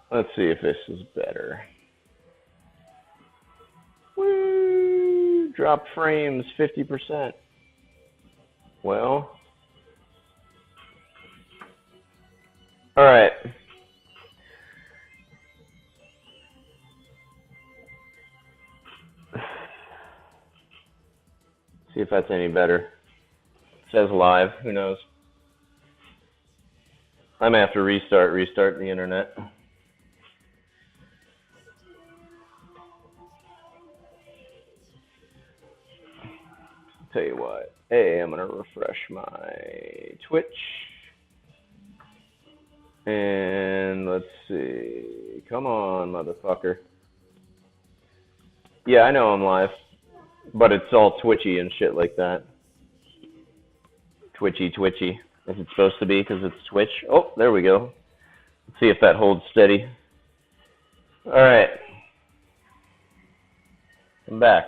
Let's see if this is better. Woo! Dropped frames 50%. Well, all right. See if that's any better. It says live. Who knows? I may have to restart the internet. Tell you what. Hey, I'm gonna refresh my Twitch. And let's see. Come on, motherfucker. Yeah, I know I'm live, but it's all twitchy and shit like that. Twitchy. Is it supposed to be because it's Twitch? Oh, there we go. Let's see if that holds steady. All right. I'm back.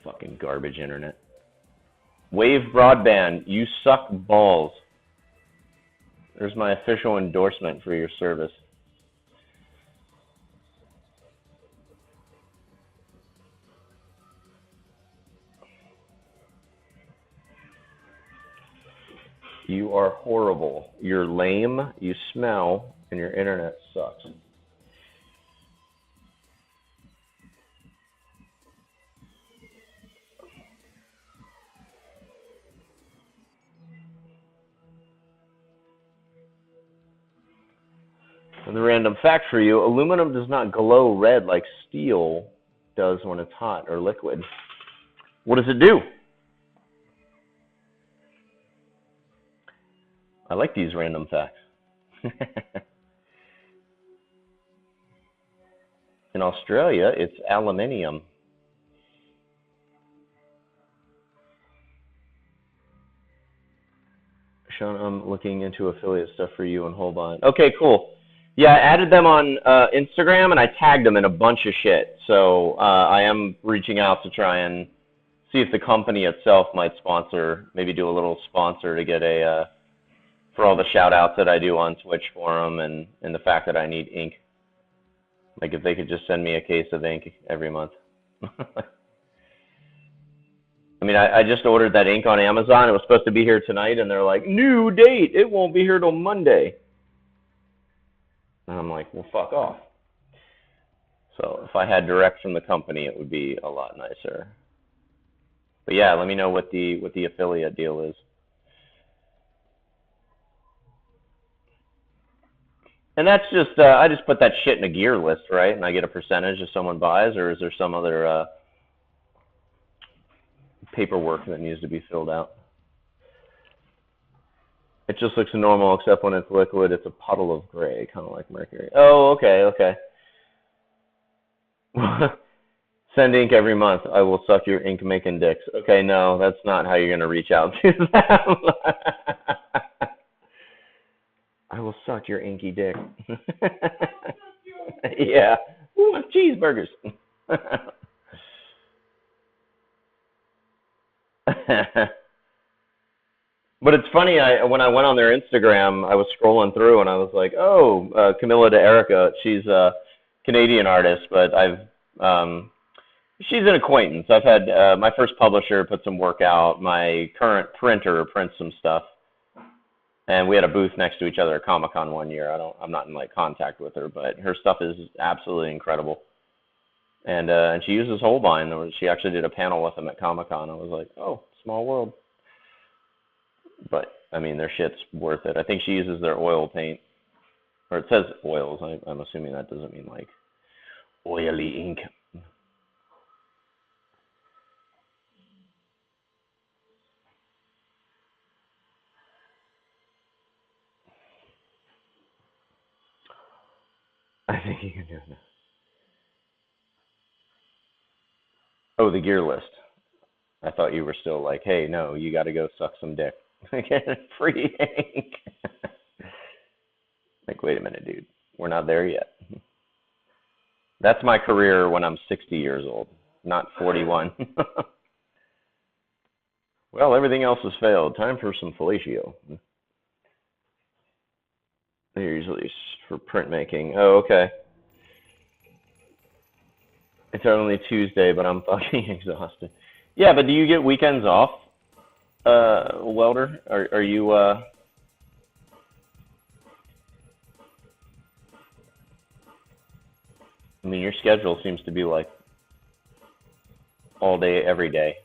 Fucking garbage internet. Wave Broadband, you suck balls. There's my official endorsement for your service. You are horrible. You're lame, you smell, and your internet sucks. And the random fact for you, aluminum does not glow red like steel does when it's hot or liquid. What does it do? I like these random facts. In Australia, it's aluminium. Sean, I'm looking into affiliate stuff for you and hold on. Okay, cool. Yeah, I added them on Instagram and I tagged them in a bunch of shit. So I am reaching out to try and see if the company itself might sponsor, maybe do a little sponsor to get a, for all the shout outs that I do on Twitch for them and the fact that I need ink. Like if they could just send me a case of ink every month. I mean, I just ordered that ink on Amazon. It was supposed to be here tonight, and they're like, new date. It won't be here till Monday. And I'm like, well, fuck off. So if I had direct from the company, it would be a lot nicer. But yeah, let me know what the affiliate deal is. And that's just, I just put that shit in a gear list, right? And I get a percentage if someone buys, or is there some other paperwork that needs to be filled out? It just looks normal, except when it's liquid, it's a puddle of gray, kind of like mercury. Oh, okay. Send ink every month. I will suck your ink-making dicks. Okay, no, that's not how you're going to reach out to them. I will suck your inky dick. Yeah. Ooh, cheeseburgers. But it's funny, when I went on their Instagram, I was scrolling through and I was like, oh, Camilla de Erica, she's a Canadian artist, but she's an acquaintance. I've had, my first publisher put some work out. My current printer prints some stuff. And we had a booth next to each other at Comic-Con one year. I'm not in like contact with her, but her stuff is absolutely incredible. And she uses Holbein. She actually did a panel with him at Comic-Con. I was like, oh, small world. But I mean, their shit's worth it. I think she uses their oil paint, or it says oils. I'm assuming that doesn't mean like oily ink. I think you can do it. Oh, the gear list. I thought you were still like, hey, no, you got to go suck some dick. Get free ink. Like, wait a minute, dude. We're not there yet. That's my career when I'm 60 years old, not 41. Well, everything else has failed. Time for some fellatio. They're usually for printmaking. Oh, okay. It's only Tuesday, but I'm fucking exhausted. Yeah, but do you get weekends off, welder? Are you, I mean, your schedule seems to be like all day, every day.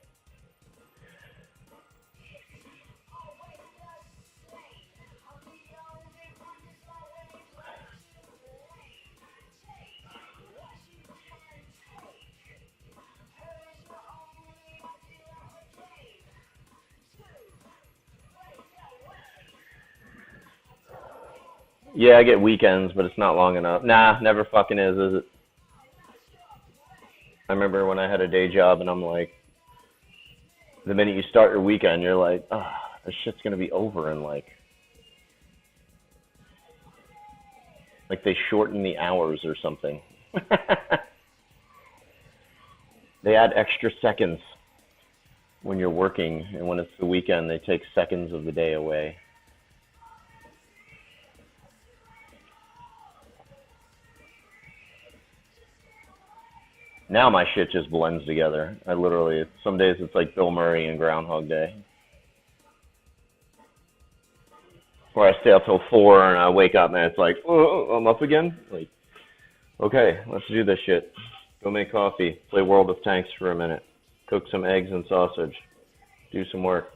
Yeah, I get weekends, but it's not long enough. Nah, never fucking is it? I remember when I had a day job, and I'm like, the minute you start your weekend, you're like, oh, this shit's gonna be over in like they shorten the hours or something. They add extra seconds when you're working, and when it's the weekend, they take seconds of the day away. Now my shit just blends together. I literally, some days it's like Bill Murray and Groundhog Day. Where I stay up till 4 and I wake up and it's like, oh, I'm up again? Like, okay, let's do this shit. Go make coffee, play World of Tanks for a minute, cook some eggs and sausage, do some work.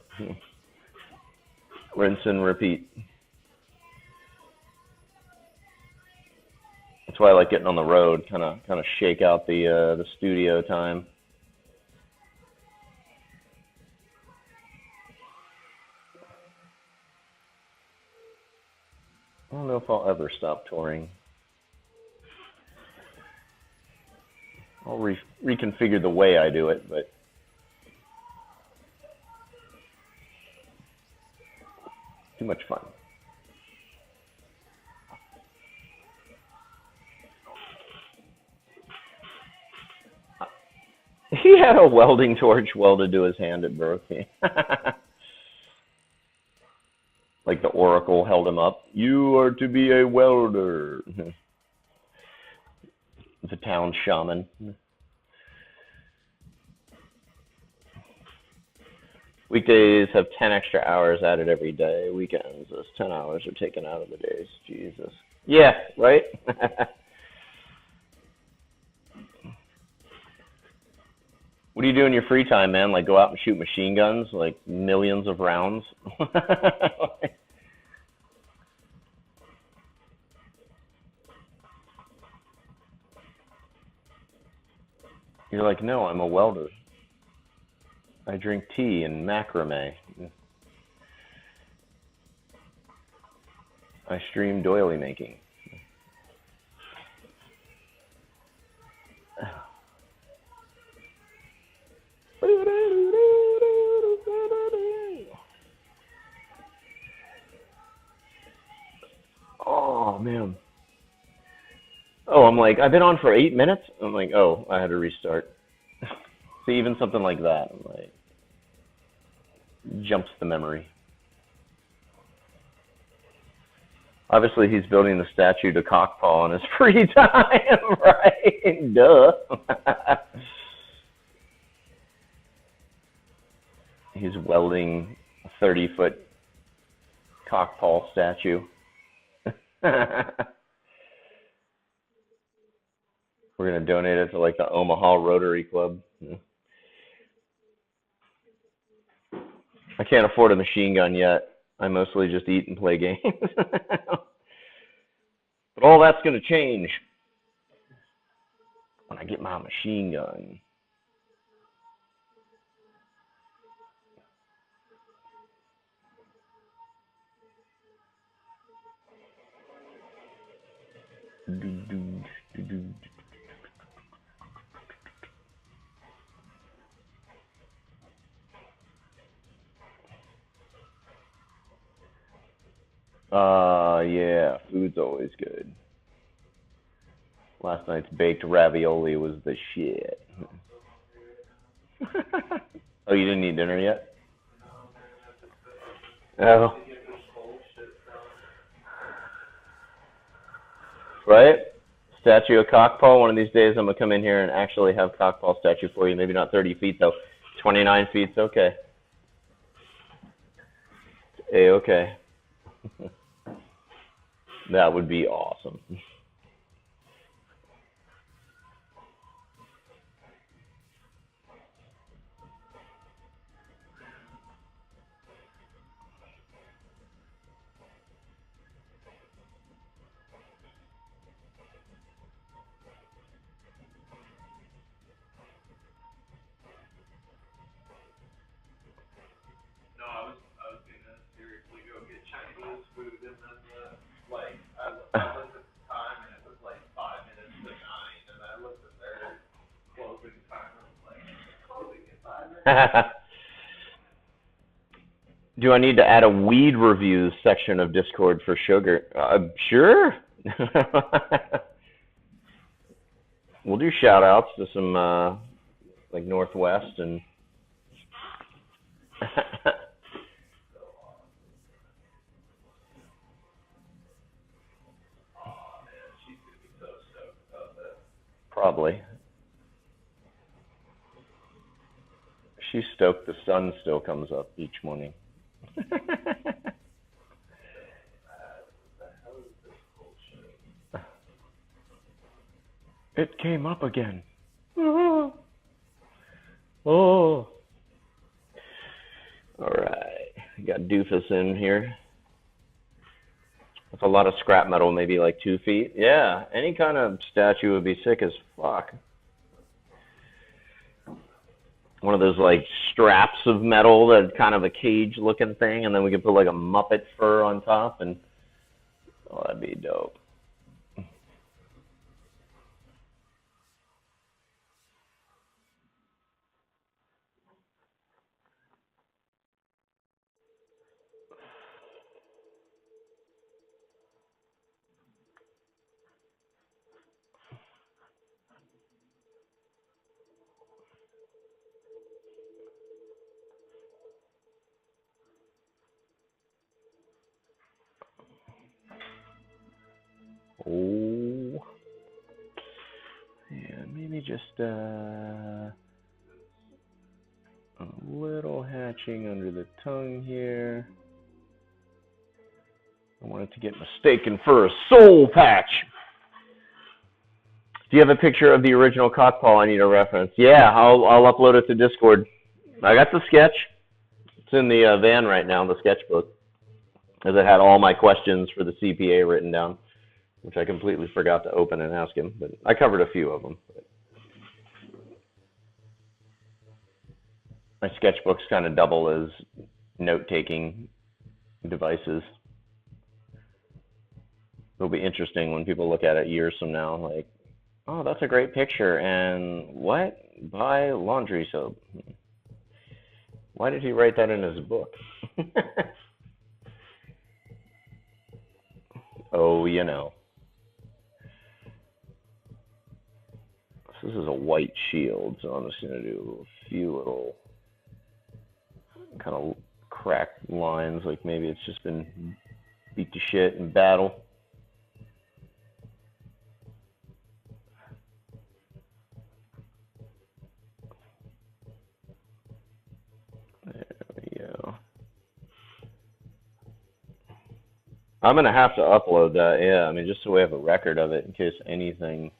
Rinse and repeat. That's why I like getting on the road, kind of shake out the studio time. I don't know if I'll ever stop touring. I'll reconfigure the way I do it, but too much fun. He had a welding torch welded to his hand at birthday. Like the oracle held him up. You are to be a welder. The town shaman. Weekdays have 10 extra hours added every day. Weekends, those 10 hours are taken out of the days. Jesus. Yeah, right? What do you do in your free time, man? Like go out and shoot machine guns, like millions of rounds? You're like, no, I'm a welder. I drink tea and macrame. I stream doily making. Oh, man. Oh, I'm like, I've been on for 8 minutes? I'm like, oh, I had to restart. See, even something like that, I'm like, jumps the memory. Obviously, he's building the statue to Cockpaw in his free time, right? Duh. He's welding a 30-foot Cockpaw statue. We're going to donate it to like the Omaha Rotary Club. I can't afford a machine gun yet. I mostly just eat and play games. But all that's going to change when I get my machine gun. Yeah, food's always good. Last night's baked ravioli was the shit. Oh, you didn't eat dinner yet? Oh. Right? Statue of Cockpaw. One of these days I'm going to come in here and actually have Cockpaw statue for you. Maybe not 30 feet, though. 29 feet's okay. A-okay. That would be awesome. Do I need to add a weed reviews section of Discord for sugar? Sure. We'll do shout outs to some like Northwest and probably. She's stoked the sun still comes up each morning. It came up again. Oh. All right. Got Doofus in here. That's a lot of scrap metal, maybe like 2 feet. Yeah, any kind of statue would be sick as fuck. One of those like straps of metal, that kind of a cage looking thing, and then we could put like a Muppet fur on top, and oh, that'd be dope. Oh, yeah, maybe just a little hatching under the tongue here. I wanted to get mistaken for a soul patch. Do you have a picture of the original Cockpaw I need a reference? Yeah, I'll upload it to Discord. I got the sketch. It's in the van right now, the sketchbook, as it had all my questions for the CPA written down, which I completely forgot to open and ask him, but I covered a few of them. My sketchbooks kind of double as note-taking devices. It'll be interesting when people look at it years from now, like, oh, that's a great picture, and what? Buy laundry soap. Why did he write that in his book? Oh, you know. This is a white shield, so I'm just going to do a few little kind of cracked lines, like maybe it's just been beat to shit in battle. There we go. I'm going to have to upload that, yeah. I mean, just so we have a record of it in case anything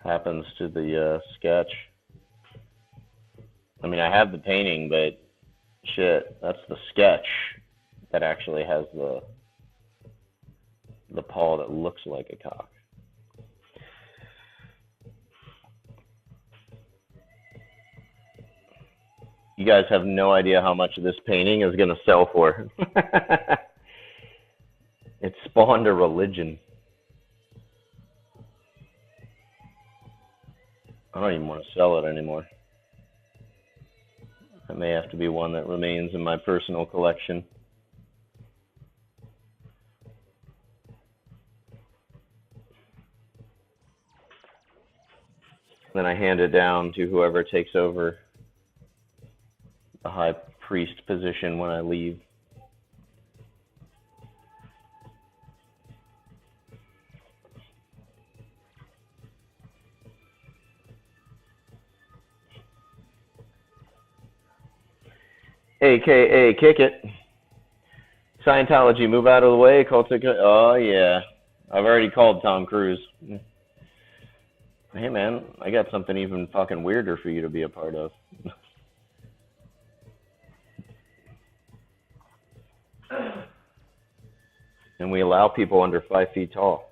happens to the sketch. I mean, I have the painting, but shit, that's the sketch that actually has the paw that looks like a cock. You guys have no idea how much this painting is going to sell for. It spawned a religion. I don't even want to sell it anymore. That may have to be one that remains in my personal collection. Then I hand it down to whoever takes over the high priest position when I leave. AKA Kick It. Scientology, move out of the way. Oh, yeah. I've already called Tom Cruise. Hey, man, I got something even fucking weirder for you to be a part of. And we allow people under 5 feet tall.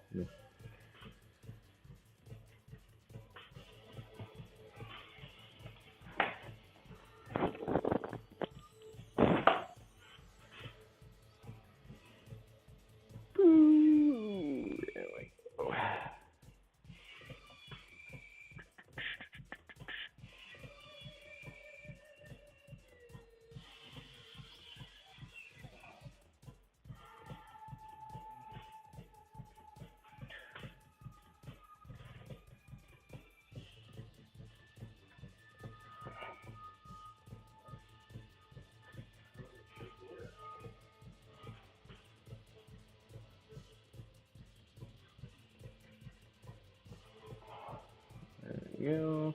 You.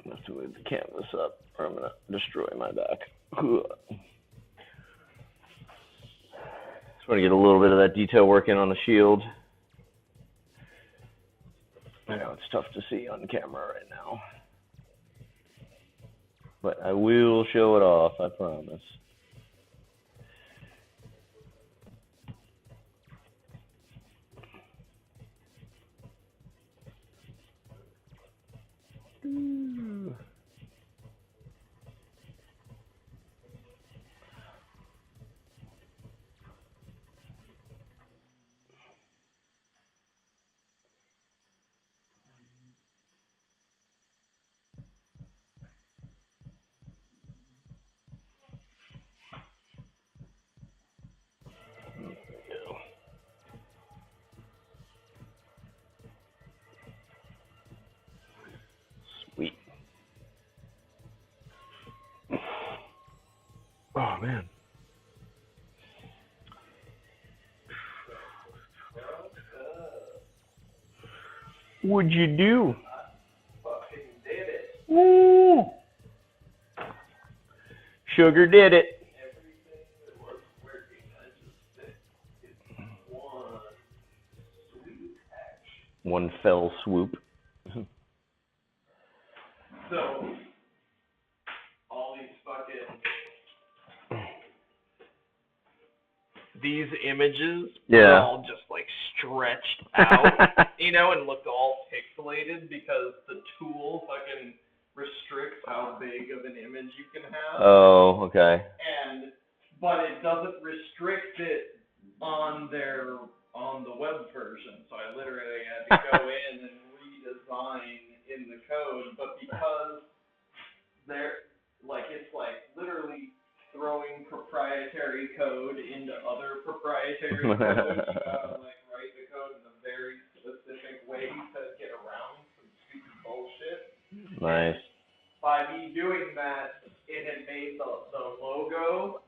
I have to move the canvas up or I'm going to destroy my back. Just want to get a little bit of that detail work in on the shield. I know it's tough to see on camera right now, but I will show it off, I promise. Sweet. Oh, man. What'd you do? I fucking did it. Woo! Sugar did it. Everything that was working, I just did one sweet action. One fell swoop. So, all these fucking... These images are all just like stretched out, you know, and looked all pixelated because the tool fucking restricts how big of an image you can have. Oh, okay. But it doesn't restrict it on the web version. So I literally had to go in and redesign in the code. But because it's like literally throwing proprietary code into other proprietary code. You gotta like write the code in a very specific way to get around some stupid bullshit. Nice. And by me doing that, it had made the logo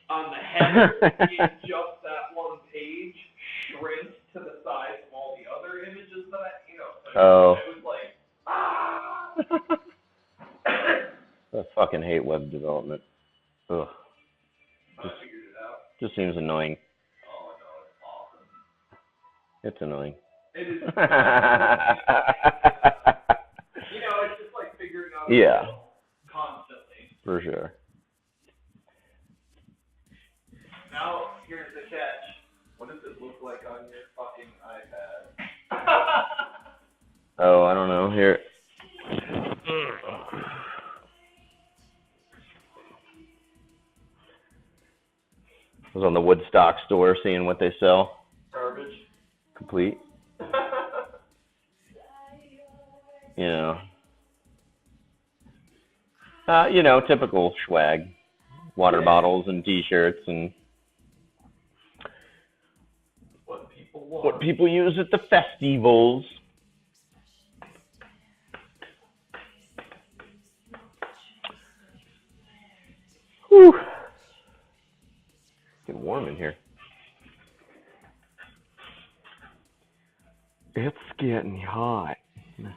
on the header in just that one page shrink to the size of all the other images that it was like, I fucking hate web development. Ugh. I figured it out. Just seems annoying. Oh no, it's awesome. It's annoying. It is. It's just like figuring out. Yeah. Constantly. For sure. Now, here's the catch. What does it look like on your fucking iPad? Oh, I don't know. Here. I was on the Woodstock store seeing what they sell. Garbage. Complete. Typical swag. Water bottles and t-shirts and what people want. What people use at the festivals. Woo! It's getting warm in here. It's getting hot. Yeah,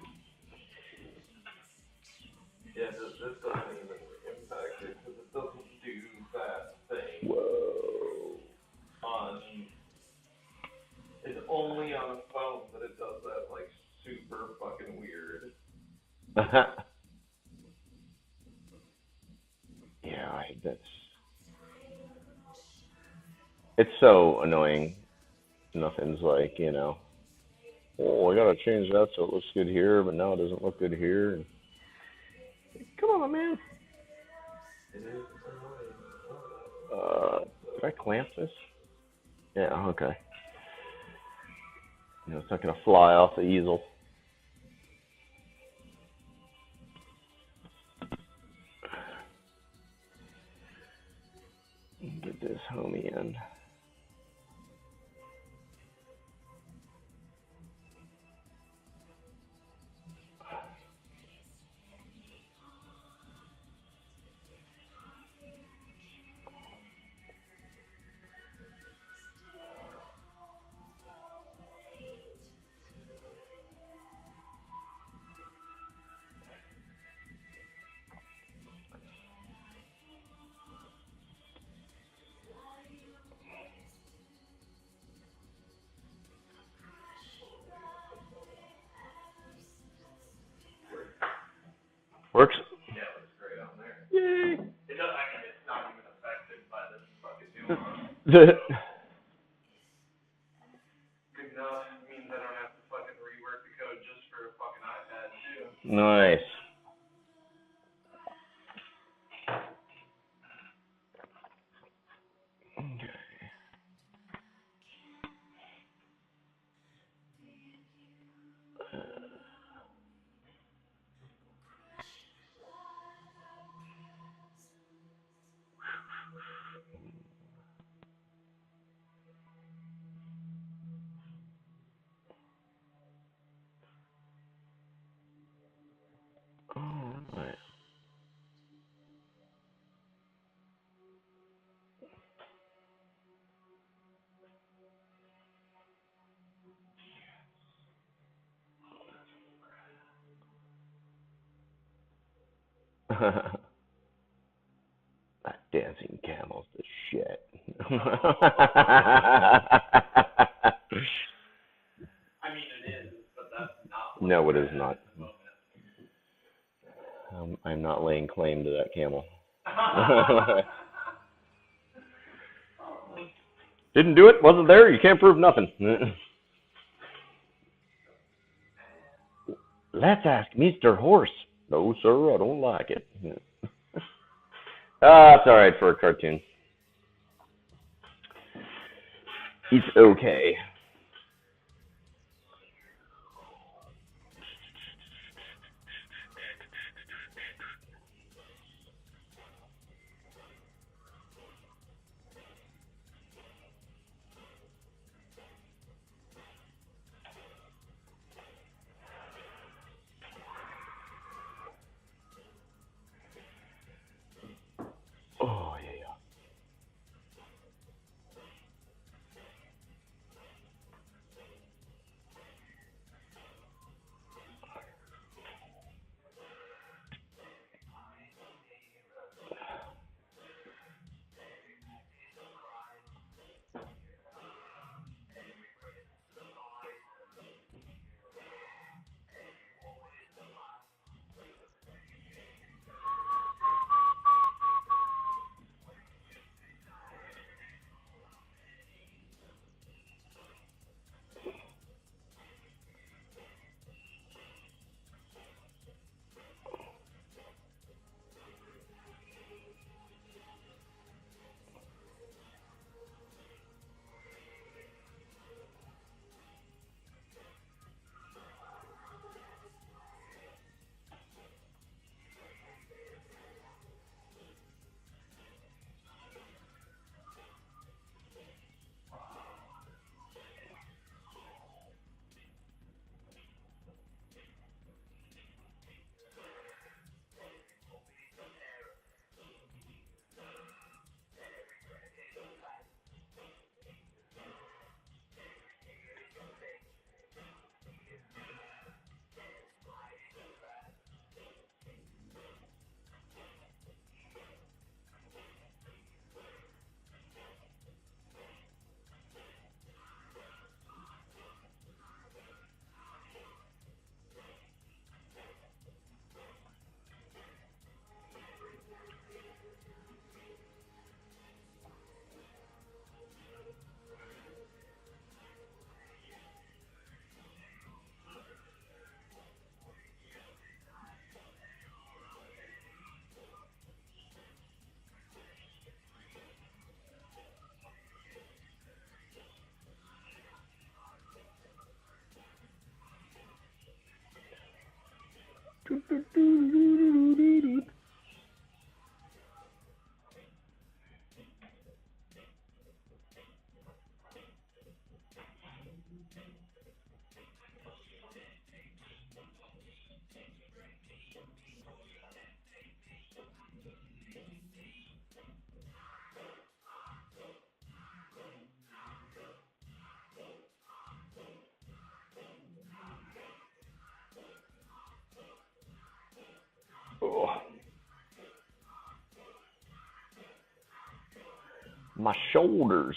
this doesn't even impact it because it doesn't do that thing. Whoa. It's only on a phone that it does that, like, super fucking weird. Yeah, it's so annoying. Nothing's like, you know, oh, I gotta change that so it looks good here, but now it doesn't look good here. Come on, man. It is annoying. Did I clamp this? Yeah, okay. You know, it's not gonna fly off the easel. Get this homie in. Works? Yeah, it looks great on there. Yay! It does, I mean, it's not even affected by this fucking new one. Good enough. It means I don't have to fucking rework the code just for a fucking iPad, too. Nice. Alright. That dancing camel's the shit. I mean, it is, but that's not what No, it is at not. the moment. I'm not laying claim to that camel. Didn't do it, wasn't there, you can't prove nothing. Let's ask Mr. Horse. No, sir, I don't like it. It's alright for a cartoon. It's okay. Oh, yeah. My shoulders.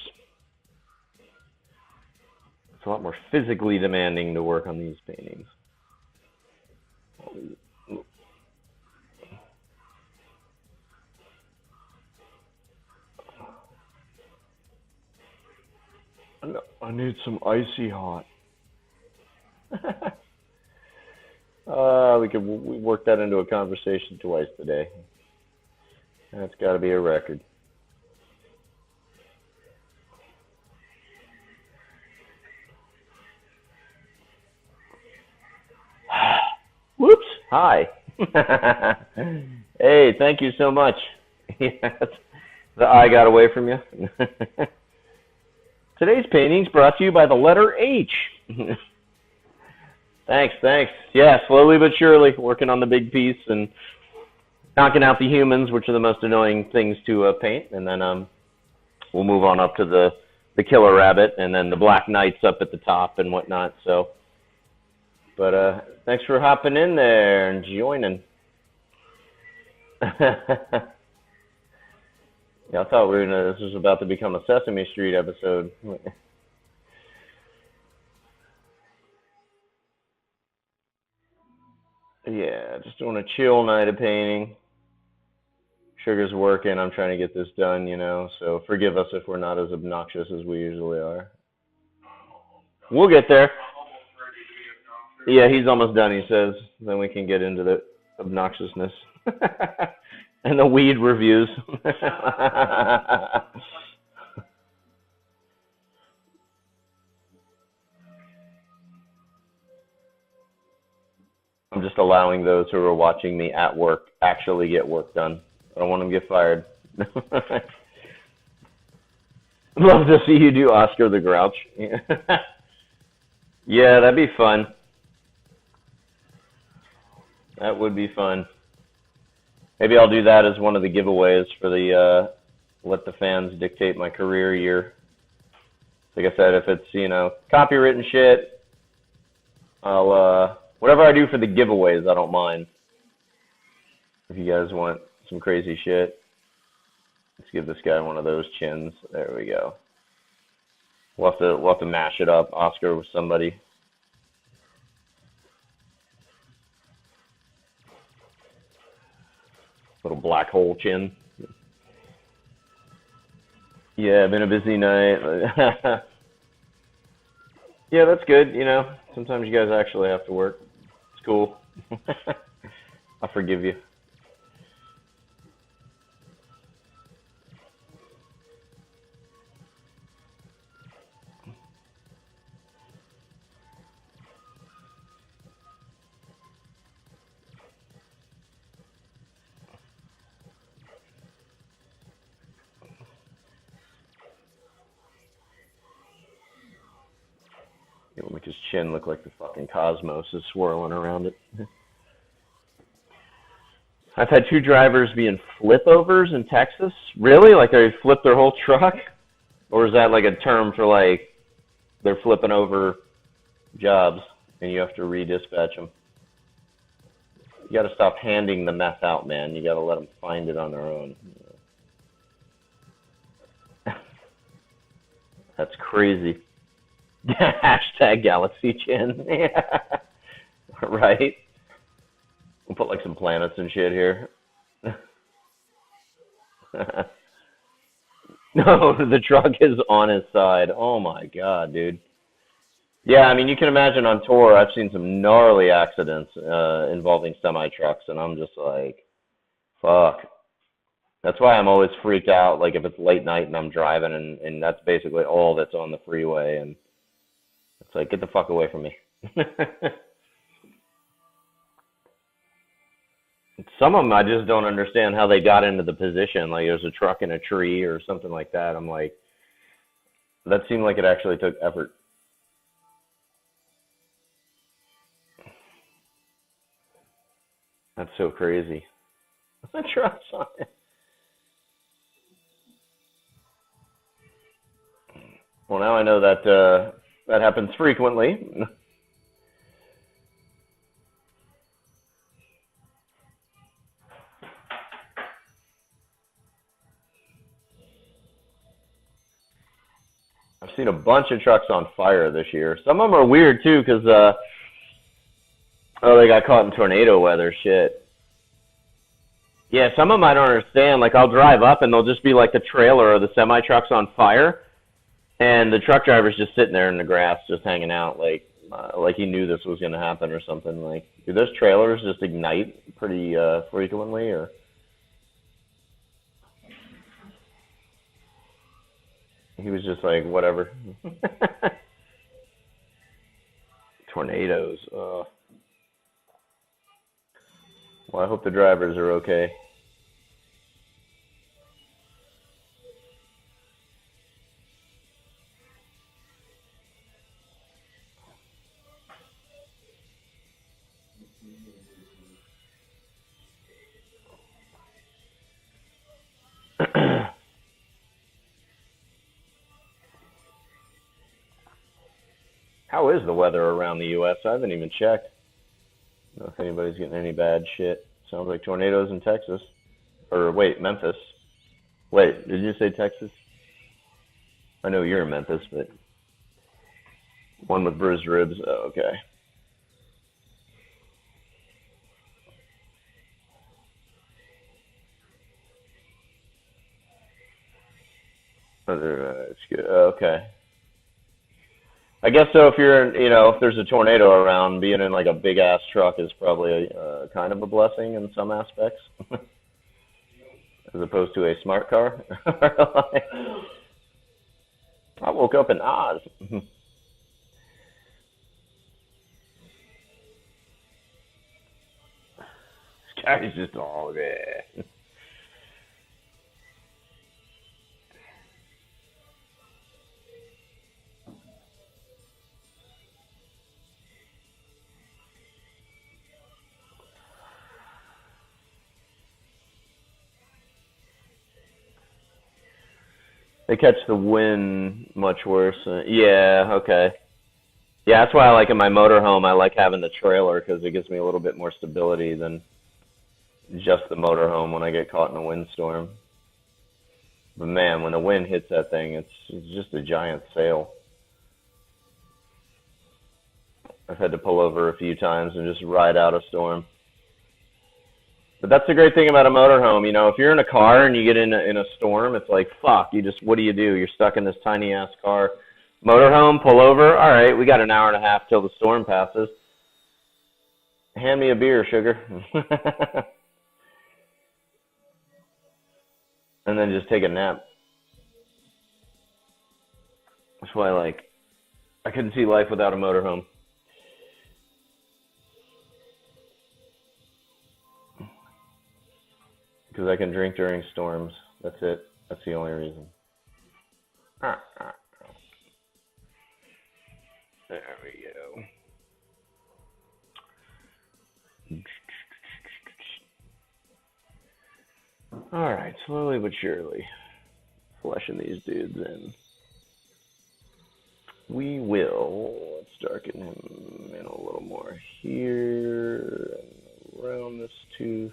It's a lot more physically demanding to work on these paintings. I need some icy hot. We worked that into a conversation twice today. That's got to be a record. Whoops. Hi. Hey, thank you so much. Yes. The eye got away from you. Today's painting's brought to you by the letter H. Thanks. Yeah, slowly but surely, working on the big piece and knocking out the humans, which are the most annoying things to paint, and then we'll move on up to the killer rabbit, and then the black knights up at the top and whatnot. So, but thanks for hopping in there and joining. Yeah, I thought this was about to become a Sesame Street episode. Yeah, just doing a chill night of painting. Sugar's working. I'm trying to get this done, so forgive us if we're not as obnoxious as we usually are. We'll get there. Yeah, he's almost done, he says. Then we can get into the obnoxiousness. And the weed reviews. I'm just allowing those who are watching me at work actually get work done. I don't want them to get fired. Love to see you do Oscar the Grouch. Yeah, that'd be fun. That would be fun. Maybe I'll do that as one of the giveaways for the let the fans dictate my career year. Like I said, if it's, copywritten shit, I'll whatever I do for the giveaways, I don't mind. If you guys want some crazy shit, let's give this guy one of those chins. There we go. We'll have to mash it up, Oscar with somebody. Little black hole chin. Yeah, been a busy night. Yeah, that's good, Sometimes you guys actually have to work. It's cool. I forgive you. It'll make his chin look like the fucking cosmos is swirling around it. I've had 2 drivers be in flipovers in Texas. Really? Like they flipped their whole truck? Or is that like a term for like they're flipping over jobs and you have to redispatch them? You got to stop handing the meth out, man. You got to let them find it on their own. That's crazy. Hashtag Galaxy Chin. Yeah. Right? We'll put like some planets and shit here. No, the truck is on his side. Oh my god, dude. Yeah, I mean, you can imagine on tour, I've seen some gnarly accidents involving semi-trucks, and I'm just like, fuck. That's why I'm always freaked out, like if it's late night and I'm driving, and that's basically all that's on the freeway, and it's like, get the fuck away from me. Some of them, I just don't understand how they got into the position. Like, there's a truck in a tree or something like that. I'm like, that seemed like it actually took effort. That's so crazy. I'm sure I saw it. Well, now I know that that happens frequently. seen a bunch of trucks on fire this year. Some of them are weird too, because they got caught in tornado weather. Shit. Yeah, some of them I don't understand. Like, I'll drive up and they'll just be like the trailer or the semi truck's on fire, and the truck driver's just sitting there in the grass, just hanging out, like he knew this was going to happen or something. Like, do those trailers just ignite pretty frequently, or? He was just like, whatever. Tornadoes. Well, I hope the drivers are okay. How is the weather around the U.S.? I haven't even checked. I don't know if anybody's getting any bad shit. Sounds like tornadoes in Texas. Or, wait, Memphis. Wait, did you say Texas? I know you're in Memphis, but one with bruised ribs. Oh, okay. It's good. Okay. I guess so. If you're, if there's a tornado around, being in like a big ass truck is probably kind of a blessing in some aspects, as opposed to a smart car. I woke up in Oz. This guy's just all there. They catch the wind much worse. Yeah, okay. Yeah, that's why I like in my motorhome, I like having the trailer, because it gives me a little bit more stability than just the motorhome when I get caught in a windstorm. But man, when the wind hits that thing, it's just a giant sail. I've had to pull over a few times and just ride out a storm. But that's the great thing about a motorhome. If you're in a car and you get in a storm, it's like, fuck, what do you do? You're stuck in this tiny ass car. Motorhome, pull over. All right, we got an hour and a half till the storm passes. Hand me a beer, sugar. And then just take a nap. That's why I couldn't see life without a motorhome. Because I can drink during storms. That's it. That's the only reason. There we go. Alright, slowly but surely. Fleshing these dudes in. We will. Let's darken him in a little more here. And around this tooth.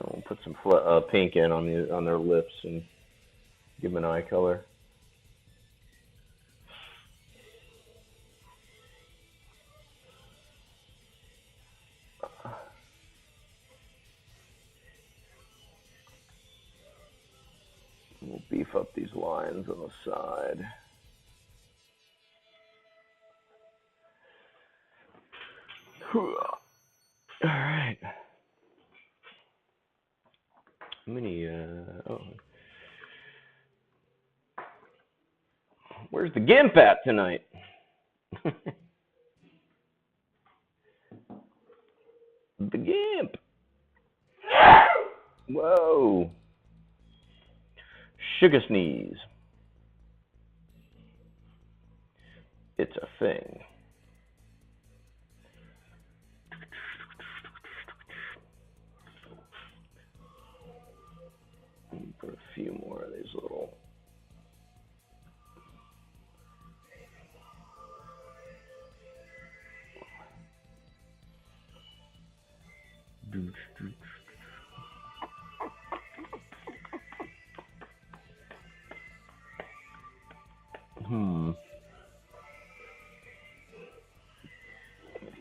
We'll put some pink in on their lips and give them an eye color. We'll beef up these lines on the side. All right. Where's the GIMP at tonight? The GIMP. Whoa. Sugar sneeze. It's a thing. Put a few more of these little. The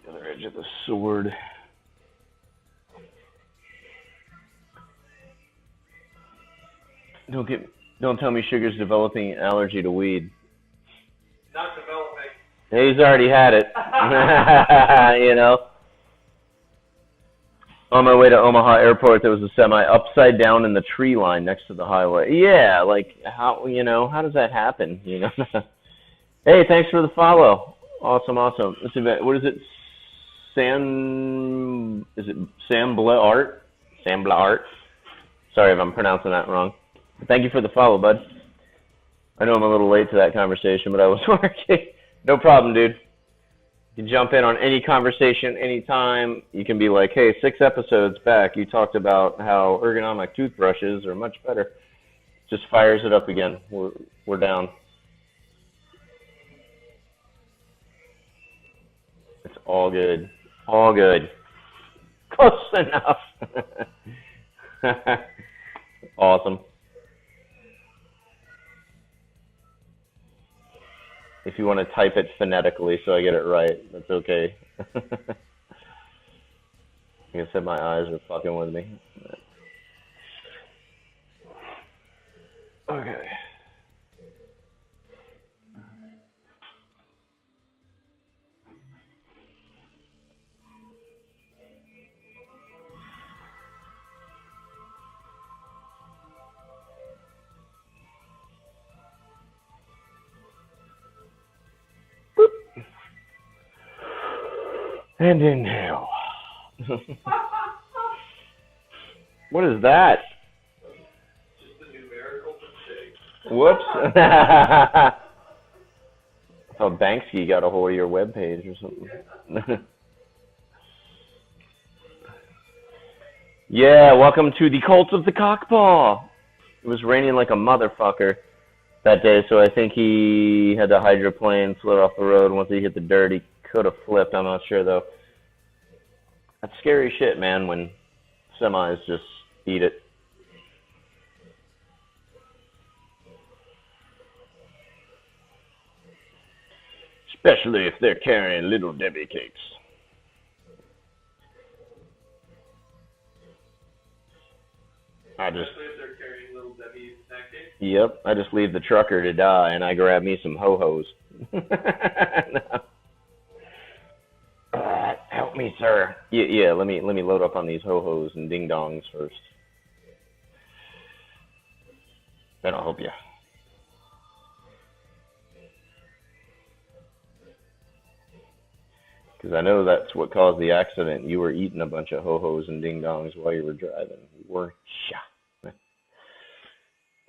other edge of the sword. Don't tell me Sugar's developing an allergy to weed. Not developing. He's already had it. You know. On my way to Omaha Airport, there was a semi upside down in the tree line next to the highway. Yeah, like how does that happen? You know. Hey, thanks for the follow. Awesome. What is it? Sam Blart? Sam Blart. Sorry if I'm pronouncing that wrong. But thank you for the follow, bud. I know I'm a little late to that conversation, but I was working. No problem, dude. You can jump in on any conversation anytime. You can be like, hey, 6 episodes back, you talked about how ergonomic toothbrushes are much better. Just fires it up again. We're down. It's all good. All good. Close enough. Awesome. If you want to type it phonetically so I get it right, that's okay. Like I said, my eyes are fucking with me. Okay. And inhale. What is that? Just a numerical mistake. Whoops. I thought Banksy got a hold of your webpage or something. Yeah, welcome to the Cult of the Cockpaw. It was raining like a motherfucker that day, so I think he had to hydroplane, slid off the road. Once he hit the dirt, he could have flipped. I'm not sure, though. That's scary shit, man, when semis just eat it. Especially if they're carrying Little Debbie cakes. Especially if they're carrying Little Debbie snack cakes? Yep, I just leave the trucker to die, and I grab me some ho-hos. No. Help me, sir. Yeah. Let me load up on these ho-hos and ding-dongs first. Then I'll help you. Because I know that's what caused the accident. You were eating a bunch of ho-hos and ding-dongs while you were driving. You weren't ya.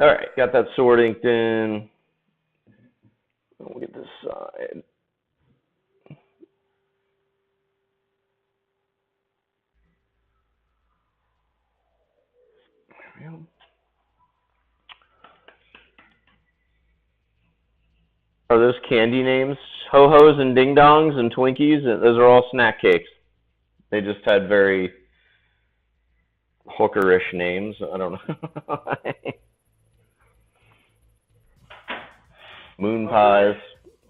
All right, got that sword inked in. We'll get this side. There we go. Are those candy names? Ho-hos and ding-dongs and Twinkies? Those are all snack cakes. They just had very hookerish names. I don't know. Moon pies,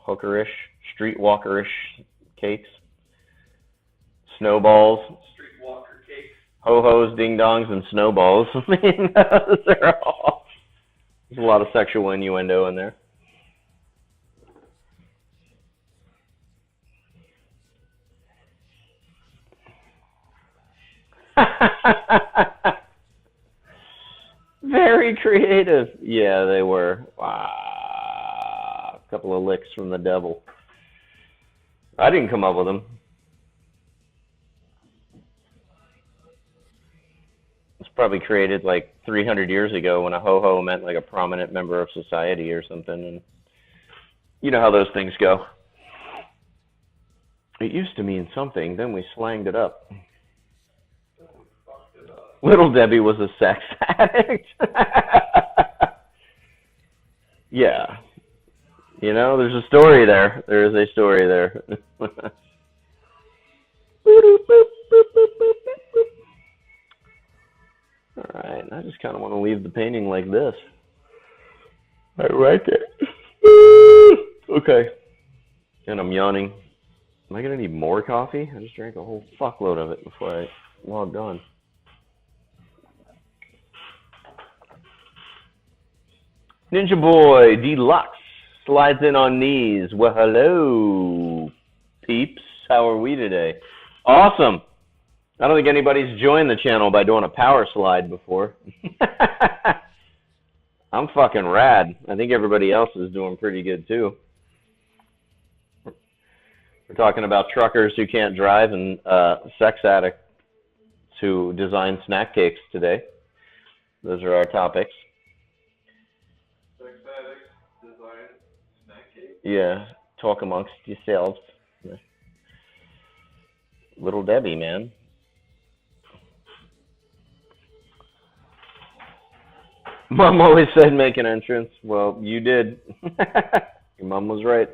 hookerish, streetwalkerish cakes, snowballs, Streetwalker cakes. ho-hos, ding-dongs, and snowballs. I mean, those are all. There's a lot of sexual innuendo in there. Very creative. Yeah, they were. Wow. A couple of licks from the devil. I didn't come up with them. It's probably created like 300 years ago when a ho-ho meant like a prominent member of society or something. And you know how those things go. It used to mean something, then we slanged it up. Little Debbie was a sex addict. Yeah. You know, there's a story there. There is a story there. Alright, I just kind of want to leave the painting like this. Right there. Okay. And I'm yawning. Am I going to need more coffee? I just drank a whole fuckload of it before I logged on. Ninja Boy Deluxe slides in on knees. Well, hello, peeps. How are we today? Awesome. I don't think anybody's joined the channel by doing a power slide before. I'm fucking rad. I think everybody else is doing pretty good too. We're talking about truckers who can't drive and sex addicts who design snack cakes today. Those are our topics. Sex addicts design snack cake? Yeah, talk amongst yourselves. Little Debbie, man. Mom always said make an entrance. Well, you did. Your mom was right.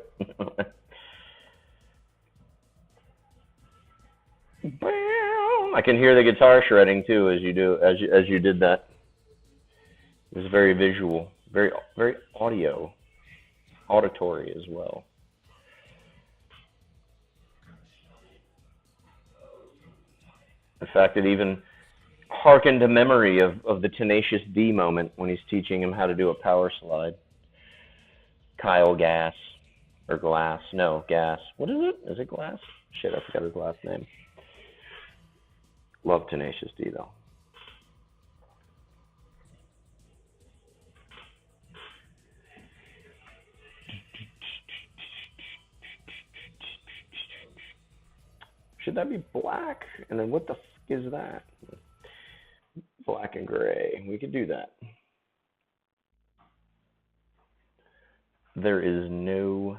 I can hear the guitar shredding too as you did that. It was very visual, very auditory as well. In fact, it even harkened to memory of the Tenacious D moment when he's teaching him how to do a power slide. Kyle Gass, or Glass, no, Gass. What is it? Is it Glass? Shit, I forgot his last name. Love Tenacious D though. Should that be black? And then what the fuck is that? Black and gray. We could do that. There is no...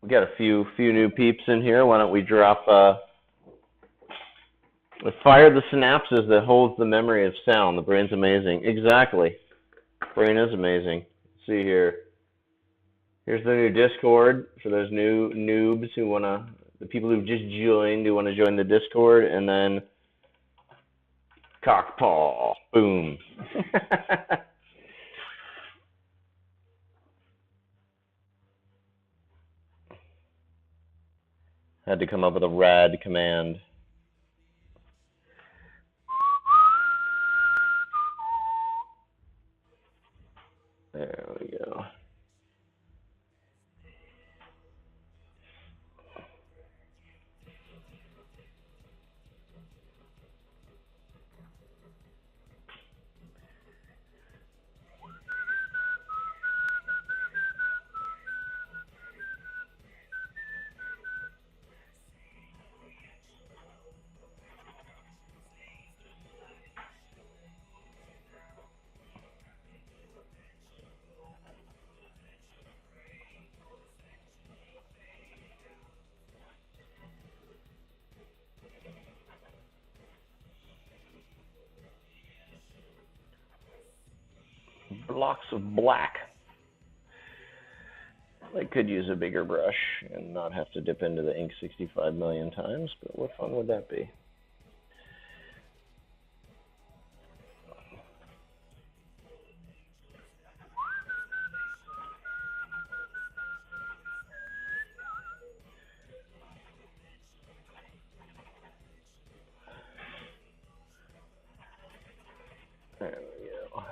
We got a few new peeps in here. Why don't we drop... Fire the synapses that holds the memory of sound. The brain's amazing. Exactly. Brain is amazing. Let's see here. Here's the new Discord for those new noobs who want to... The people who've just joined who want to join the Discord, and then cockpaw, boom. Had to come up with a rad command. There we go. Blocks of black. I could use a bigger brush and not have to dip into the ink 65 million times, but what fun would that be? There we go.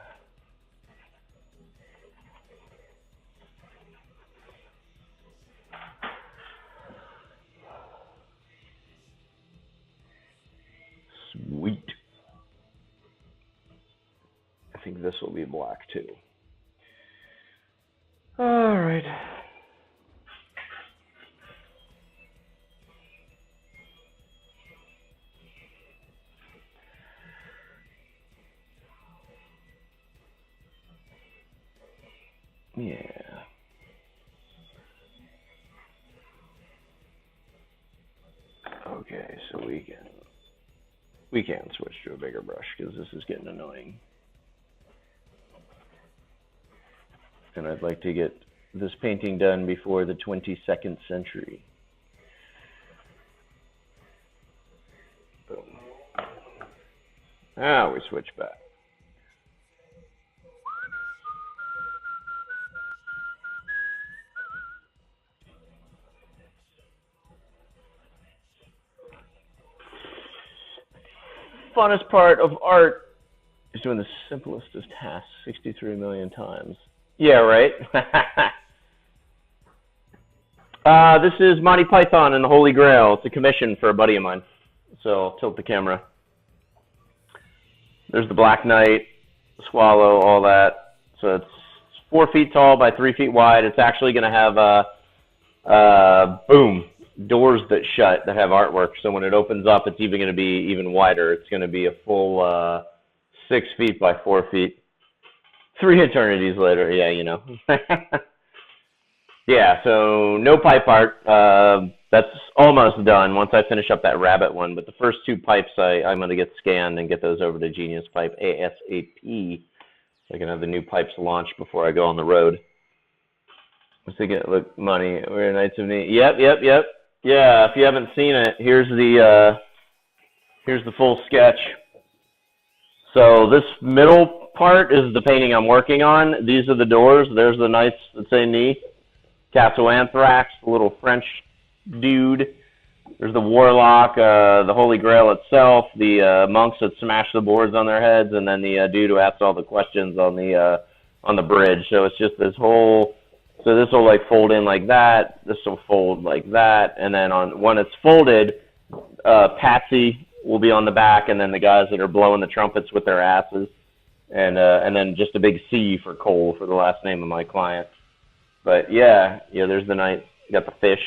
Sweet. I think this will be black too. All right. Yeah. Okay, so we can switch to a bigger brush because this is getting annoying. And I'd like to get this painting done before the 22nd century. Boom. Ah, we switch back. funnest part of art is doing the simplest of tasks 63 million times. Yeah, right? This is Monty Python and the Holy Grail. It's a commission for a buddy of mine. So I'll tilt the camera. There's the Black Knight, the Swallow, all that. So it's 4 feet tall by 3 feet wide. It's actually going to have boom, doors that shut that have artwork. So when it opens up, it's even going to be even wider. It's going to be a full 6 feet by 4 feet. 3 eternities later, yeah, you know. Yeah, so no pipe art. That's almost done once I finish up that rabbit one. But the first 2 pipes, I'm going to get scanned and get those over to Genius Pipe ASAP. So I can have the new pipes launched before I go on the road. Let's see, look, money. We're Knights of Knee. Yep. Yeah, if you haven't seen it, here's the full sketch. So this middle part is the painting I'm working on. These are the doors. There's the Knights that say knee. Castle Anthrax, the little French dude. There's the Warlock, the Holy Grail itself, the monks that smash the boards on their heads, and then the dude who asks all the questions on the bridge. So it's just this whole. So this will like fold in like that. This will fold like that, and then when it's folded, Patsy will be on the back, and then the guys that are blowing the trumpets with their asses, and then just a big C for Cole for the last name of my client. But yeah, there's the knight. You got the fish.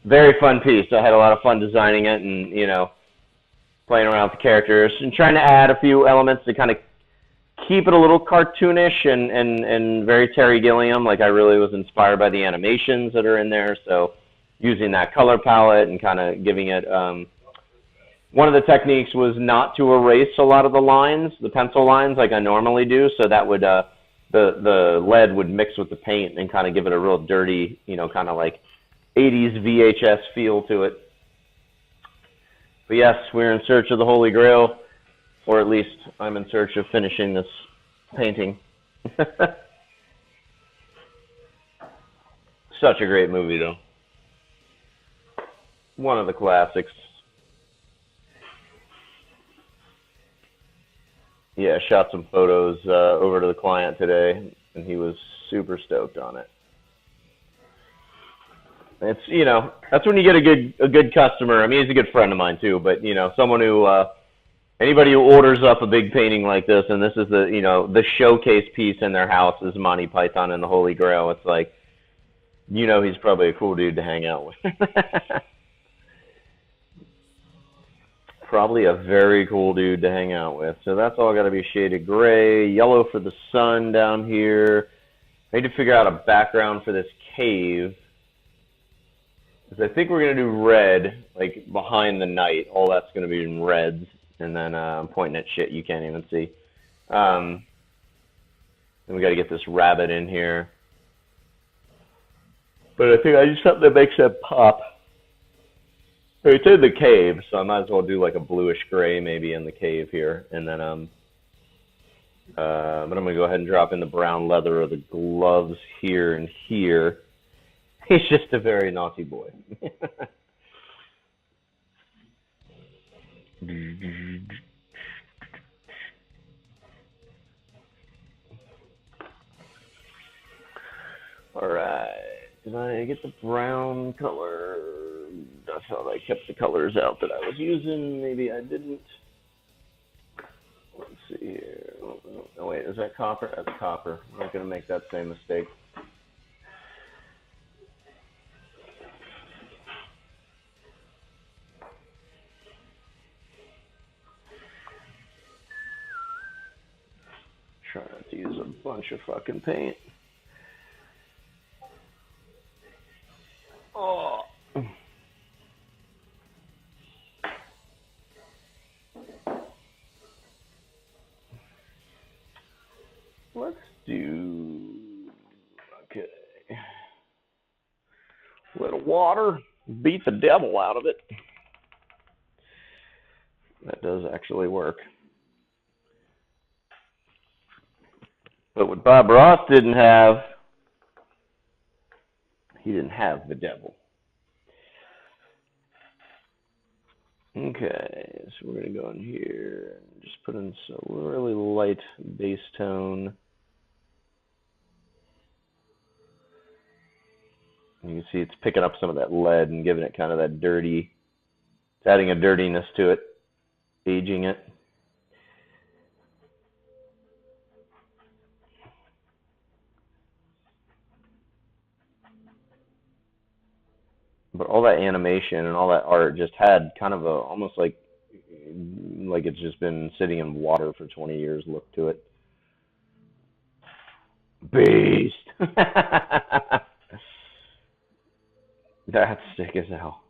Very fun piece. I had a lot of fun designing it and, playing around with the characters and trying to add a few elements to kind of keep it a little cartoonish and very Terry Gilliam. Like I really was inspired by the animations that are in there. So using that color palette and kind of giving it, one of the techniques was not to erase a lot of the lines, the pencil lines, like I normally do. So that would, the lead would mix with the paint and kind of give it a real dirty, kind of like 80s VHS feel to it. But yes, we're in search of the Holy Grail, or at least I'm in search of finishing this painting. Such a great movie, though. One of the classics. Yeah, shot some photos over to the client today, and he was super stoked on it. It's that's when you get a good customer. I mean, he's a good friend of mine too, but someone who anybody who orders up a big painting like this, and this is the showcase piece in their house is Monty Python and the Holy Grail. It's like he's probably a cool dude to hang out with. Probably a very cool dude to hang out with. So that's all got to be shaded gray, yellow for the sun down here. I need to figure out a background for this cave. Because I think we're going to do red, like behind the night. All that's going to be in reds. And then I'm pointing at shit you can't even see. Then we got to get this rabbit in here. But I think I just something that makes that pop. So it's in the cave, so I might as well do like a bluish gray maybe in the cave here. And then but I'm going to go ahead and drop in the brown leather of the gloves here and here. He's just a very naughty boy. All right. Did I get the brown color? I thought I kept the colors out that I was using. Maybe I didn't. Let's see here. Oh, wait. Is that copper? That's copper. I'm not going to make that same mistake. Trying to use a bunch of fucking paint. Oh. Let's do, okay. A little water, beat the devil out of it. That does actually work. But what Bob Ross didn't have, he didn't have the devil. Okay, so we're going to go in here and just put in some really light base tone. You can see it's picking up some of that lead and giving it kind of that dirty, it's adding a dirtiness to it, aging it. But all that animation and all that art just had kind of a almost like it's just been sitting in water for 20 years look to it. Beast. That's sick as hell.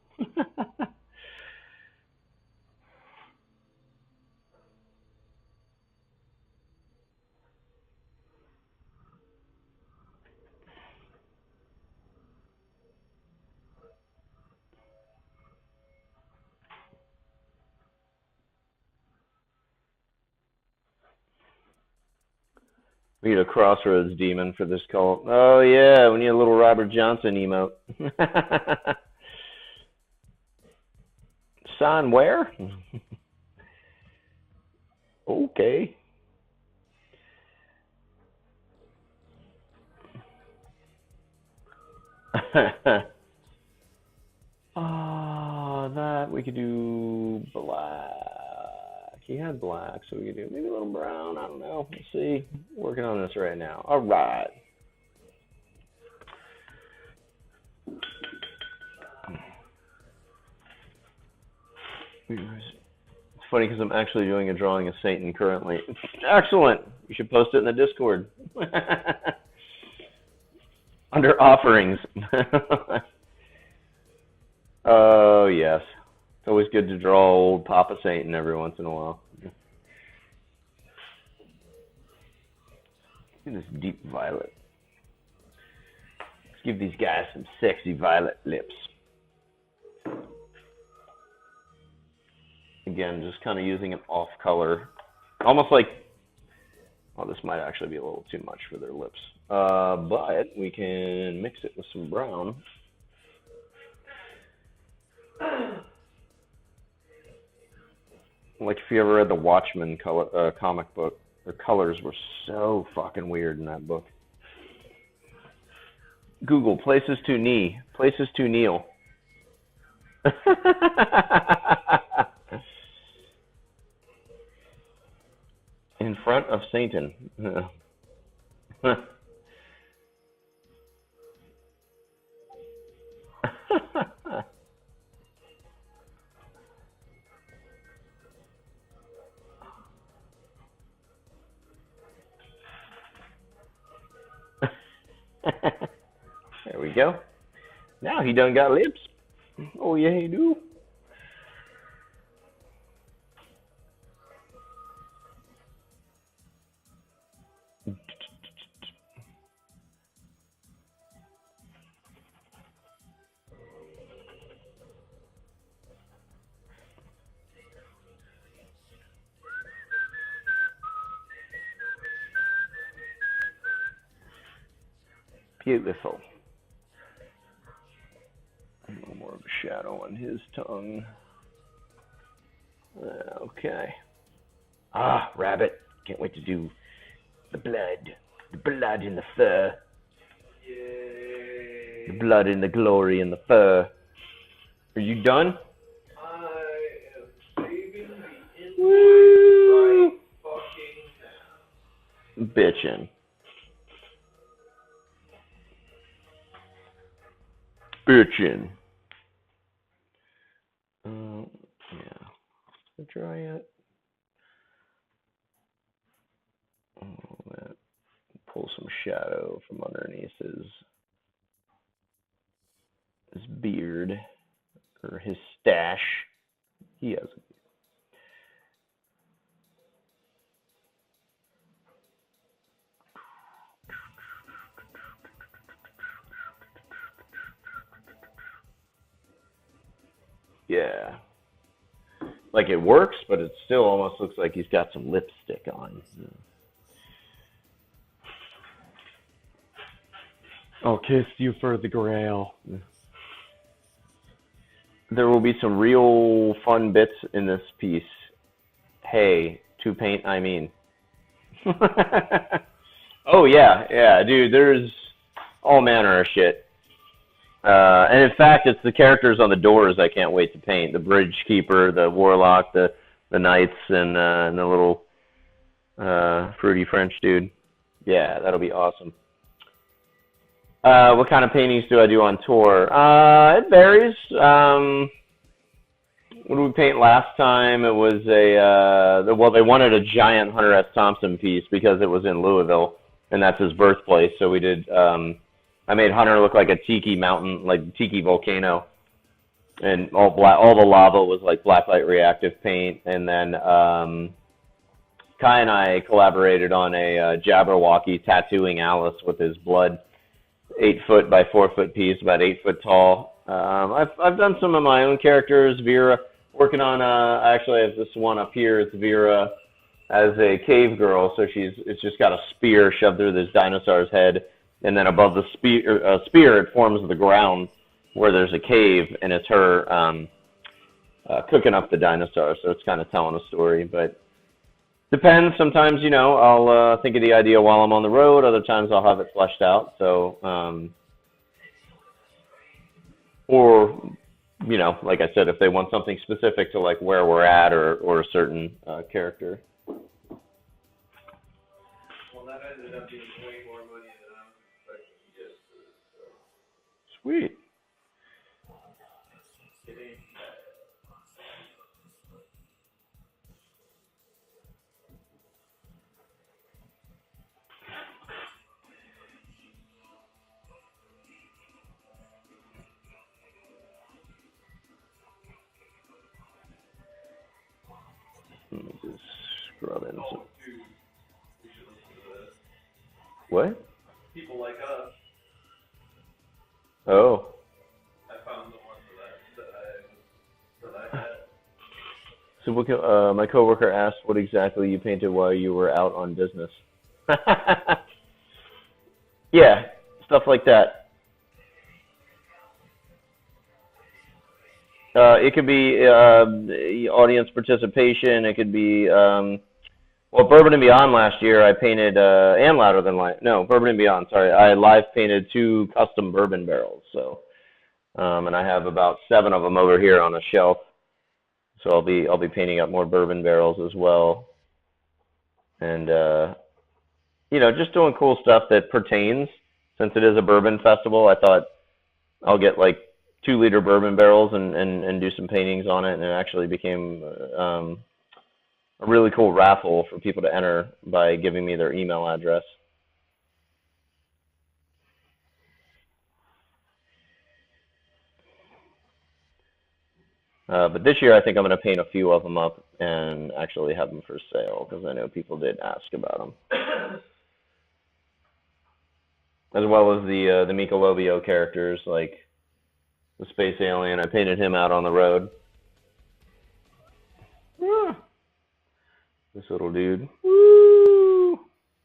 We need a Crossroads demon for this cult. Oh yeah, we need a little Robert Johnson emote. Sign where? Okay. That we could do black. He had black, so we could do maybe a little brown. I don't know. Let's see. Working on this right now. All right. It's funny because I'm actually doing a drawing of Satan currently. Excellent. You should post it in the Discord. Under offerings. Oh, yes. It's always good to draw old Papa Satan every once in a while. Look at this deep violet. Let's give these guys some sexy violet lips. Again, just kind of using an off color. Almost like, well, this might actually be a little too much for their lips. But we can mix it with some brown. Like if you ever read the Watchmen comic book, their colors were so fucking weird in that book. Google places to knee, places to kneel. In front of Satan. There we go. Now he done got lips. Oh yeah, he do. Beautiful. A little more of a shadow on his tongue. Okay. Ah, rabbit. Can't wait to do the blood. The blood in the fur. Yay. The blood and the glory in the fur. Are you done? I am saving the invoice right fucking now. Bitchin'. Bitchin'. Yeah. Is it dry yet? Pull some shadow from underneath his beard or his stash. He has a yeah. Like it works, but it still almost looks like he's got some lipstick on. I'll kiss you for the grail. There will be some real fun bits in this piece. Hey, to paint, I mean. Oh yeah, dude. There's all manner of shit. And in fact, it's the characters on the doors I can't wait to paint. The bridge keeper, the warlock, the knights, and the little fruity French dude. Yeah, that'll be awesome. What kind of paintings do I do on tour? It varies. What did we paint last time? It was well, they wanted a giant Hunter S. Thompson piece because it was in Louisville, and that's his birthplace. So we did, I made Hunter look like a tiki mountain, like tiki volcano, and all the lava was like blacklight reactive paint. And then Kai and I collaborated on a Jabberwocky tattooing Alice with his blood, 8 foot by 4 foot piece, about 8 foot tall. I've done some of my own characters. Vera, working on actually I have this one up here. It's Vera as a cave girl, so it's just got a spear shoved through this dinosaur's head, and then above the spear it forms the ground where there's a cave, and it's her cooking up the dinosaur. So it's kind of telling a story, but depends. Sometimes, I'll think of the idea while I'm on the road. Other times I'll have it fleshed out. So, or, like I said, if they want something specific to like where we're at or a certain character. Well, that ended up being way more money than I was expecting to get. So. Sweet. Kidding. Let me just scrub in some. Dude, we should listen to this. What? People like us. Oh. I found the one that I had. So my coworker asked what exactly you painted while you were out on business. Yeah, stuff like that. It could be audience participation. It could be, well, Bourbon and Beyond last year, I painted, and Louder Than Life. No, Bourbon and Beyond, sorry. I live painted 2 custom bourbon barrels. So, and I have about 7 of them over here on a shelf. So I'll be painting up more bourbon barrels as well. And, just doing cool stuff that pertains. Since it is a bourbon festival, I thought I'll get like 2-liter bourbon barrels and do some paintings on it, and it actually became a really cool raffle for people to enter by giving me their email address. But this year I think I'm going to paint a few of them up and actually have them for sale, because I know people did ask about them. As well as the Michelobio characters, like the space alien. I painted him out on the road. Ah, this little dude. Woo!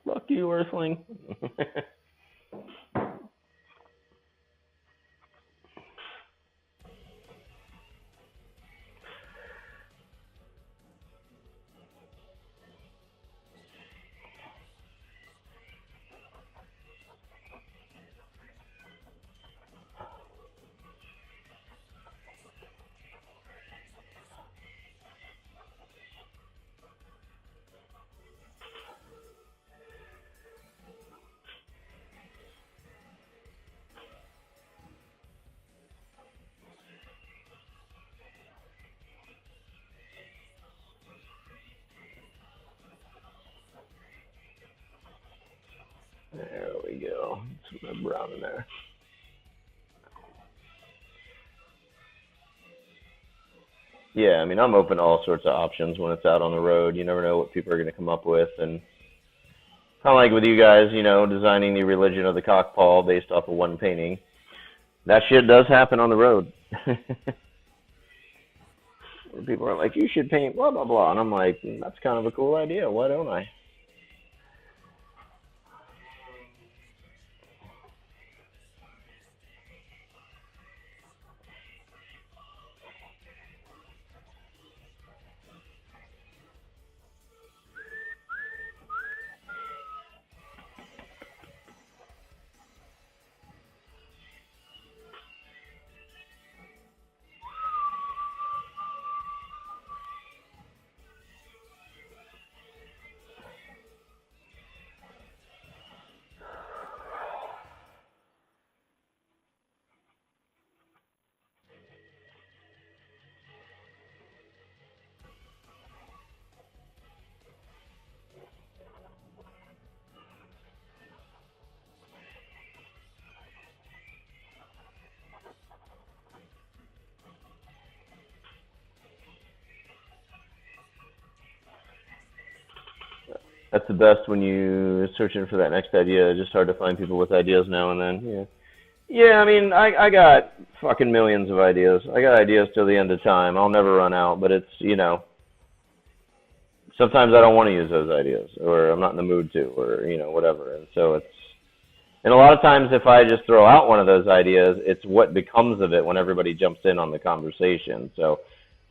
Fuck you, Earthling. There we go. Some brown in there. Yeah, I mean, I'm open to all sorts of options when it's out on the road. You never know what people are going to come up with. And kind of like with you guys, designing the religion of the cockpaw based off of one painting. That shit does happen on the road. Where people are like, you should paint blah, blah, blah. And I'm like, that's kind of a cool idea. Why don't I? the best when you searching for that next idea. Just hard to find people with ideas now and then. Yeah. Yeah, I mean, I got fucking millions of ideas. I got ideas till the end of time. I'll never run out, but it's, sometimes I don't want to use those ideas, or I'm not in the mood to, or, whatever. And so and a lot of times if I just throw out one of those ideas, it's what becomes of it when everybody jumps in on the conversation. So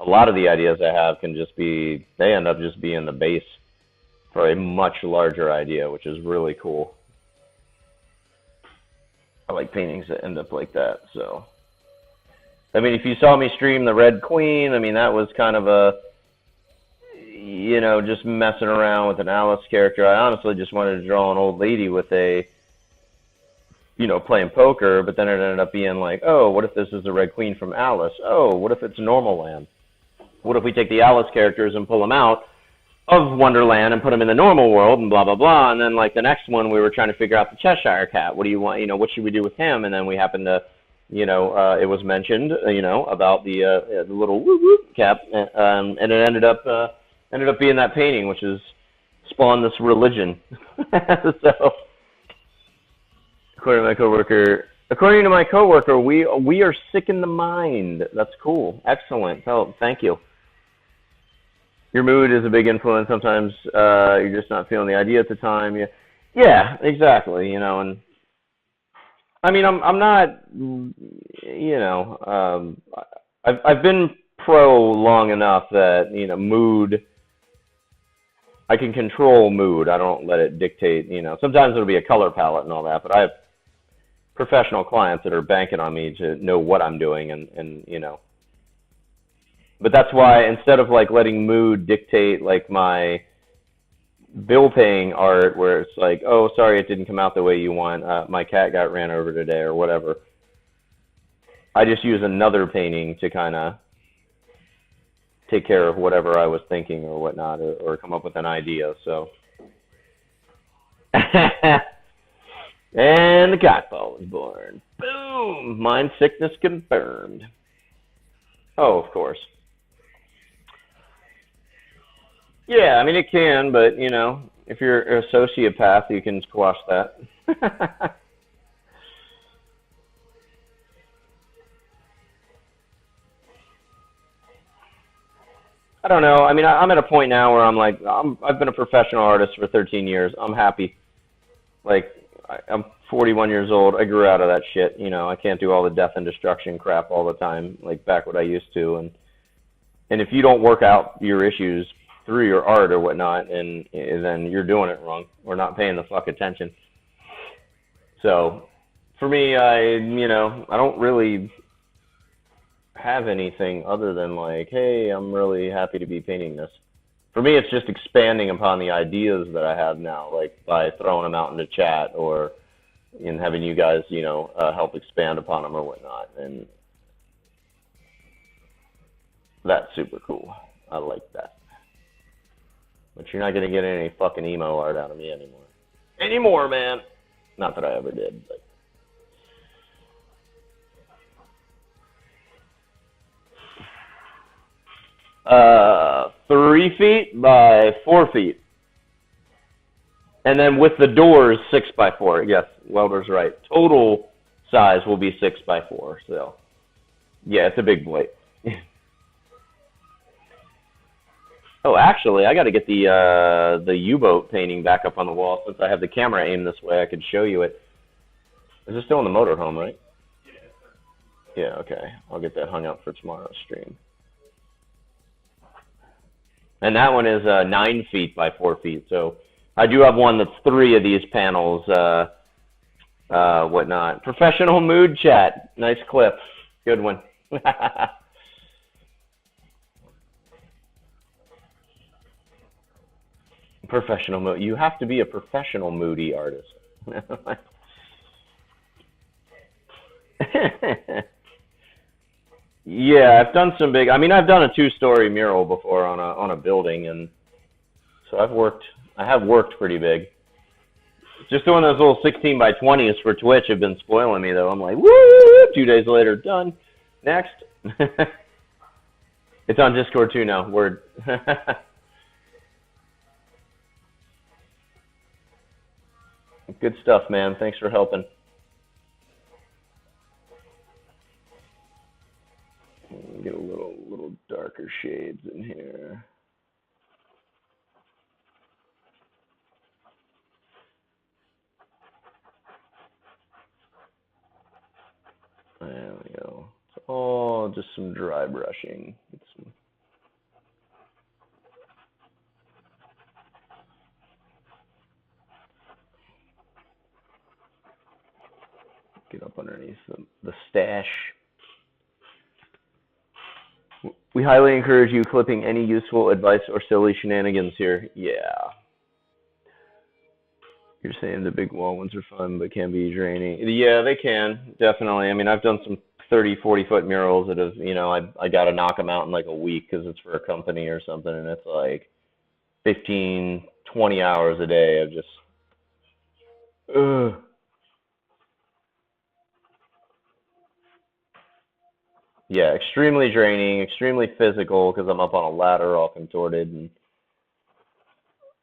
a lot of the ideas I have they end up just being the base for a much larger idea, which is really cool. I like paintings that end up like that. So, I mean, if you saw me stream the Red Queen, I mean, that was kind of just messing around with an Alice character. I honestly just wanted to draw an old lady with playing poker, but then it ended up being like, oh, what if this is the Red Queen from Alice? Oh, what if it's Normal Land? What if we take the Alice characters and pull them out of Wonderland and put them in the normal world and blah, blah, blah. And then like the next one, we were trying to figure out the Cheshire Cat. What do you want? What should we do with him? And then we happened to, it was mentioned, about the little whoop whoop cap. And it ended up being that painting, which has spawned this religion. So according to my coworker, we are sick in the mind. That's cool. Excellent. Oh, thank you. Your mood is a big influence. Sometimes you're just not feeling the idea at the time. Yeah, exactly. And I mean, I'm not. I've been pro long enough that mood. I can control mood. I don't let it dictate. Sometimes it'll be a color palette and all that, but I have professional clients that are banking on me to know what I'm doing, and But that's why instead of like letting mood dictate like my bill paying art, where it's like, oh, sorry, it didn't come out the way you want. My cat got ran over today or whatever. I just use another painting to kind of take care of whatever I was thinking or whatnot, or come up with an idea. So, and the cockball was born. Boom! Mind sickness confirmed. Oh, of course. Yeah, I mean, it can, but, if you're a sociopath, you can squash that. I don't know. I mean, I'm at a point now where I'm like, I've been a professional artist for 13 years. I'm happy. Like, I'm 41 years old. I grew out of that shit. I can't do all the death and destruction crap all the time, like back what I used to. And if you don't work out your issues through your art or whatnot, and then you're doing it wrong or not paying the fuck attention. So for me, I don't really have anything other than like, hey, I'm really happy to be painting this. For me, it's just expanding upon the ideas that I have now, like by throwing them out into chat or in having you guys, help expand upon them or whatnot. And that's super cool. I like that. But you're not going to get any fucking emo art out of me anymore. Anymore, man. Not that I ever did, but. 3 feet by 4 feet. And then with the doors, 6 by 4. Yes, Welder's right. Total size will be 6 by 4. So, yeah, it's a big plate. Oh, actually, I got to get the U-boat painting back up on the wall. Since I have the camera aimed this way, I could show you it. Is it still in the motorhome, right? Yeah, okay. I'll get that hung up for tomorrow's stream. And that one is 9 feet by 4 feet. So I do have one that's 3 of these panels, whatnot. Professional mood chat. Nice clip. Good one. Professional mood. You have to be a professional moody artist. Yeah, I've done some big. I mean, I've done a 2-story mural before on a building, and so I have worked pretty big. Just doing those little 16 by 20s for Twitch have been spoiling me, though. I'm like, woo! 2 days later, done. Next. It's on Discord too now. Word. Good stuff, man. Thanks for helping. Get a little darker shades in here. There we go. It's all just some dry brushing. Get up underneath the stash. We highly encourage you clipping any useful advice or silly shenanigans here. Yeah. You're saying the big wall ones are fun, but can be draining. Yeah, they can, definitely. I mean, I've done some 30, 40-foot murals that have, I got to knock them out in like a week because it's for a company or something, and it's like 15, 20 hours a day of just, ugh. Yeah, extremely draining, extremely physical because I'm up on a ladder all contorted. And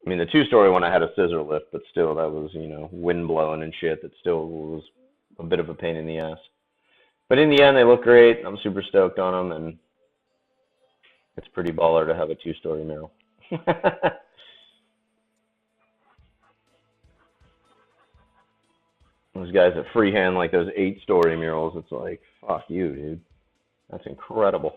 I mean, the two-story one I had a scissor lift, but still that was, wind blowing and shit. That still was a bit of a pain in the ass. But in the end, they look great. I'm super stoked on them, and it's pretty baller to have a two-story mural. Those guys that freehand like those 8-story murals, it's like, fuck you, dude. That's incredible.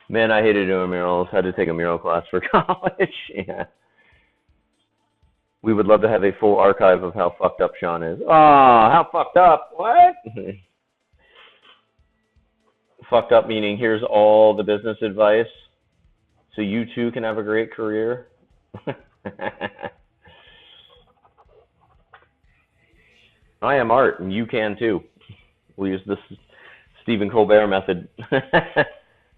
Man, I hated doing murals. Had to take a mural class for college. Yeah. We would love to have a full archive of how fucked up Sean is. Oh, how fucked up? What? Fucked up meaning here's all the business advice so you too can have a great career. I am art, and you can too. We'll use this Stephen Colbert method.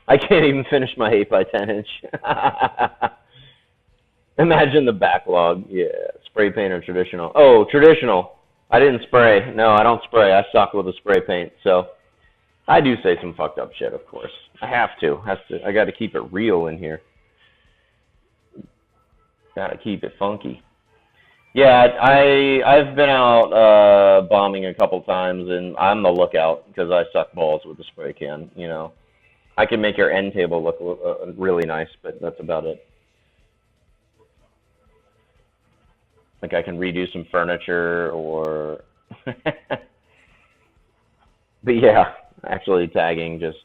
I can't even finish my 8x10 inch. Imagine the backlog. Yeah, spray paint or traditional. Oh, traditional. I didn't spray. No, I don't spray. I suck with a spray paint. So I do say some fucked up shit, of course. I have to. I got to keep it real in here. Got to keep it funky. Yeah, I've been out bombing a couple times, and I'm the lookout because I suck balls with the spray can. I can make your end table look really nice, but that's about it. Like I can redo some furniture or, but yeah, actually tagging just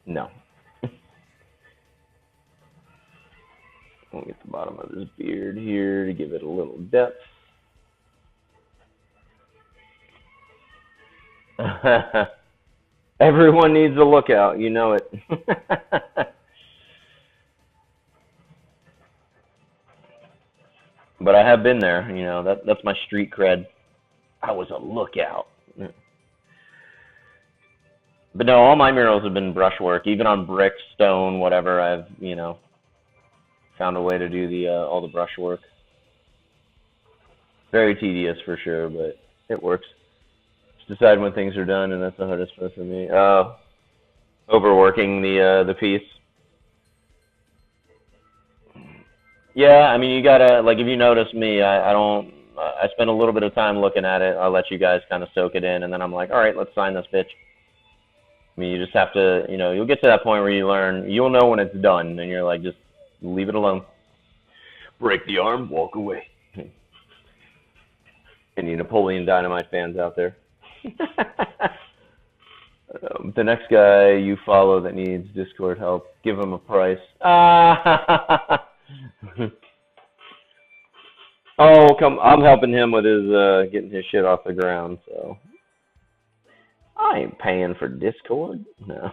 no. We'll get the bottom of his beard here to give it a little depth. Everyone needs a lookout, you know it. But I have been there, that's my street cred. I was a lookout. But no, all my murals have been brushwork, even on brick, stone, whatever. I've, found a way to do all the brushwork. Very tedious for sure, but it works. Just decide when things are done, and that's the hardest part for me. Overworking the piece. Yeah, I mean, you gotta, like, if you notice me, I spend a little bit of time looking at it. I'll let you guys kind of soak it in, and then I'm like, all right, let's sign this bitch. I mean, you just have to, you'll get to that point where you'll know when it's done, and you're like, just leave it alone. Break the arm, walk away. Any Napoleon Dynamite fans out there? The next guy you follow that needs Discord help, give him a price. Oh, I'm helping him with his getting his shit off the ground, so I ain't paying for Discord. No.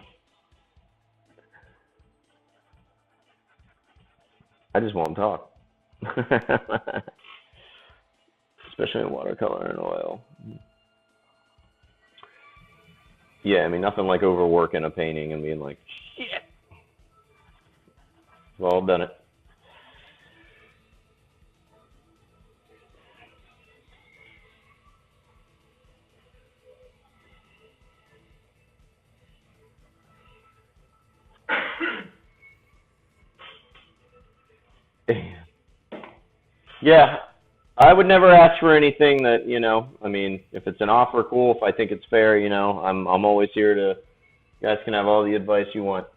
I just won't talk. Especially in watercolor and oil. Yeah, I mean, nothing like overworking a painting and being like, shit. We've all done it. Yeah, I would never ask for anything that, I mean, if it's an offer, cool. If I think it's fair, I'm always here to, you guys can have all the advice you want.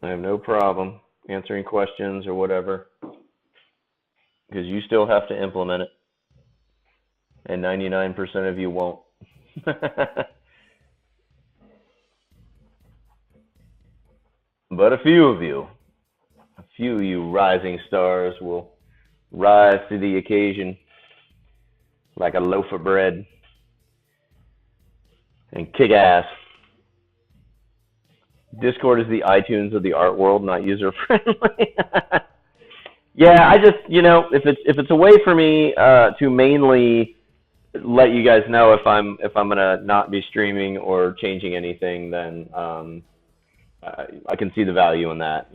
I have no problem answering questions or whatever, because you still have to implement it, and 99% of you won't. But a few of you rising stars will rise to the occasion like a loaf of bread and kick ass. Discord is the iTunes of the art world, not user friendly. Yeah, I just, if it's a way for me to mainly let you guys know if I'm gonna not be streaming or changing anything, then I can see the value in that.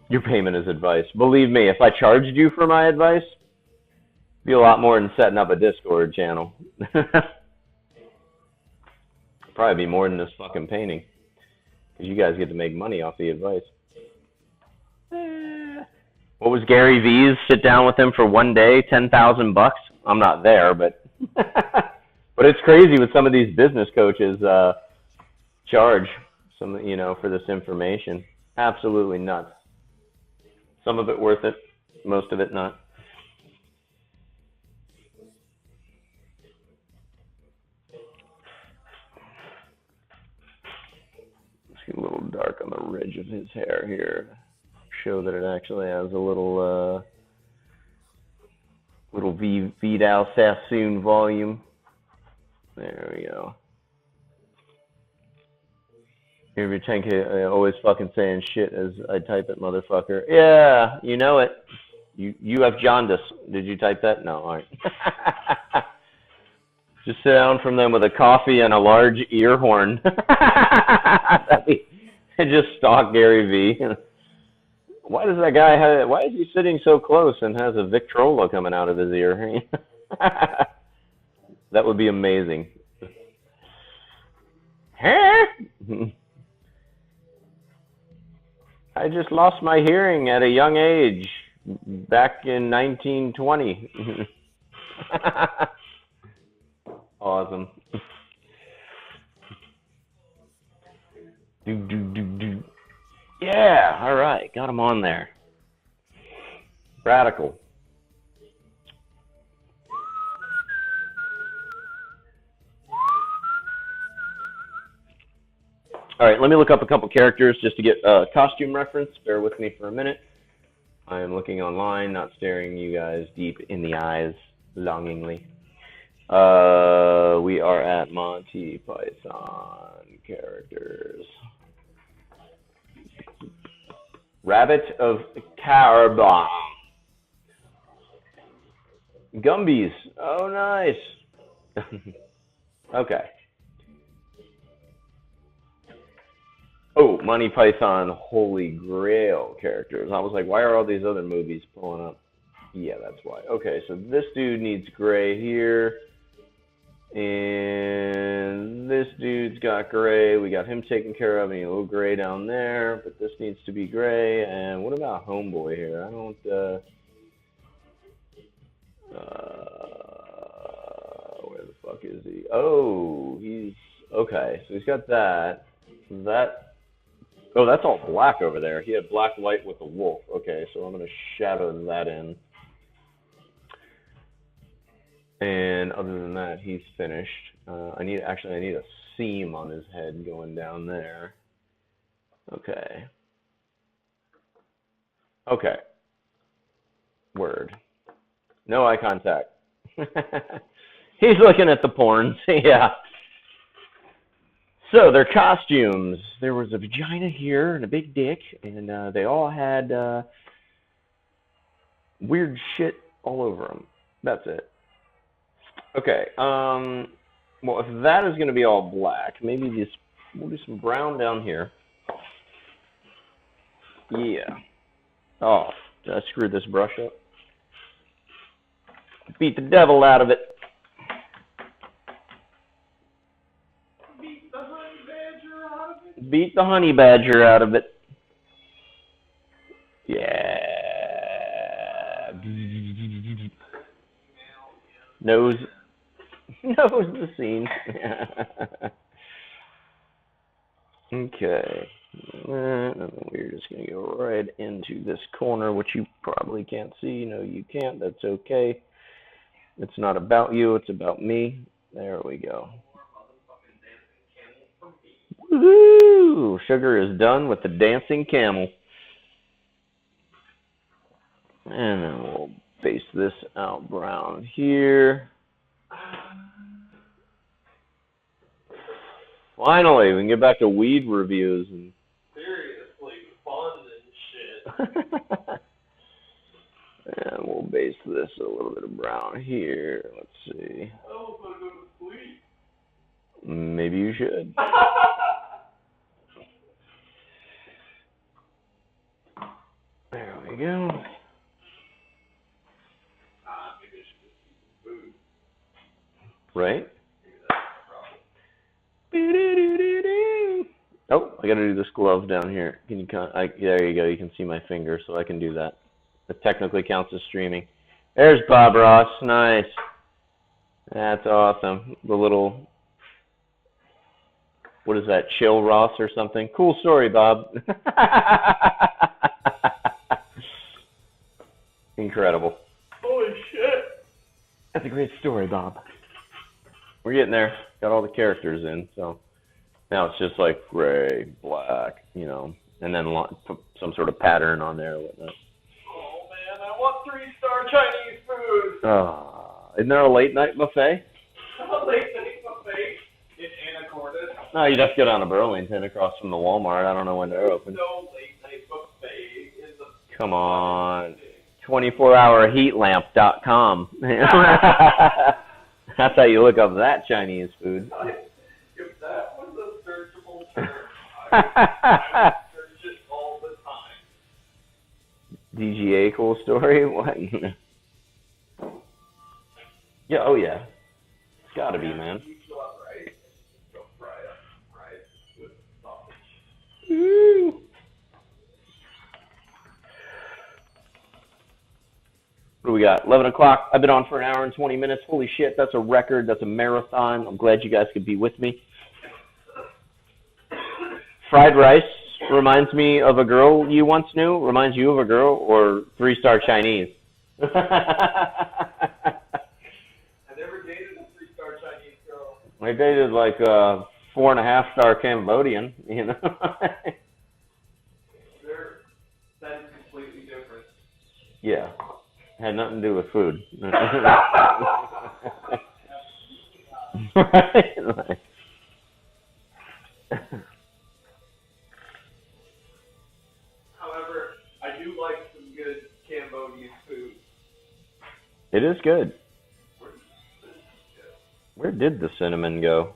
Your payment is advice. Believe me, if I charged you for my advice, it'd be a lot more than setting up a Discord channel. Probably be more than this fucking painting, because you guys get to make money off the advice. What was Gary V's? Sit down with him for one day, $10,000. I'm not there, but but it's crazy what some of these business coaches charge for this information. Absolutely nuts. Some of it worth it, most of it not. It's a little dark on the ridge of his hair here. Show that it actually has a little Vidal Sassoon volume. There we go. Yurvichenko always fucking saying shit as I type it, motherfucker. Yeah, you know it. You have jaundice. Did you type that? No, all right. Just sit down from them with a coffee and a large ear horn. Just stalk Gary V. Why does that guy have? Why is he sitting so close and has a Victrola coming out of his ear? That would be amazing. Huh? I just lost my hearing at a young age, back in 1920. Awesome. Do. Yeah, all right, got him on there. Radical. All right, let me look up a couple characters just to get a costume reference. Bear with me for a minute. I am looking online, not staring you guys deep in the eyes longingly. We are at Monty Python characters. Rabbit of Carbon. Gumbies. Oh, nice. Okay. Oh, Monty Python Holy Grail characters. I was like, why are all these other movies pulling up? Yeah, that's why. Okay, so this dude needs gray here. And this dude's got gray. We got him taken care of. And a little gray down there. But this needs to be gray. And what about Homeboy here? I don't... where the fuck is he? Oh, he's... Okay, so he's got that. Oh, that's all black over there. He had black light with a wolf. Okay, so I'm going to shadow that in. And other than that, he's finished. I need a seam on his head going down there. Okay. Okay. Word. No eye contact. He's looking at the porns. Yeah. So, their costumes. There was a vagina here and a big dick, and they all had weird shit all over them. That's it. Okay. Well, if that is going to be all black, maybe we'll do some brown down here. Yeah. Oh, did I screw this brush up? Beat the devil out of it. Beat the honey badger out of it. Knows the scene. Okay. We're just going to go right into this corner, which you probably can't see. No, you can't. That's okay. It's not about you. It's about me. There we go. Woohoo! Sugar is done with the dancing camel. And then we'll base this out brown here. Finally, we can get back to weed reviews. And seriously, fun and shit. And we'll base this a little bit of brown here. Let's see. I almost want to go to sleep. Maybe you should. There we go. Maybe I should just eat some food. Right? Oh, I gotta do this glove down here. Can you there you go. You can see my finger, so I can do that. That technically counts as streaming. There's Bob Ross. Nice. That's awesome. The little, what is that? Chill Ross or something? Cool story, Bob. Incredible. Holy shit. That's a great story, Bob. We're getting there. Got all the characters in, so now it's just like gray, black, you know, and then put some sort of pattern on there or whatnot. Oh man, I want 3-star Chinese food. Isn't there a late night buffet? A late night buffet in Anacortes. No, you'd have to go down to Burlington across from the Walmart. I don't know when they're open. No late night buffet in the. Come on. 24hourheatlamp.com. That's how you look up that Chinese food. If that was a searchable term, I would search it all the time. DGA cool story? What? Yeah, oh yeah. It's gotta be, man. Go fry up rice with sausage. Woo! What do we got? 11 o'clock. I've been on for an hour and 20 minutes. Holy shit, that's a record. That's a marathon. I'm glad you guys could be with me. Fried rice reminds me of a girl you once knew. Reminds you of a girl or 3-star Chinese? I never dated a 3-star Chinese girl. I dated like a 4.5-star Cambodian, you know. That is completely different. Yeah. Had nothing to do with food. Right? However, I do like some good Cambodian food. It is good. Where did the cinnamon go?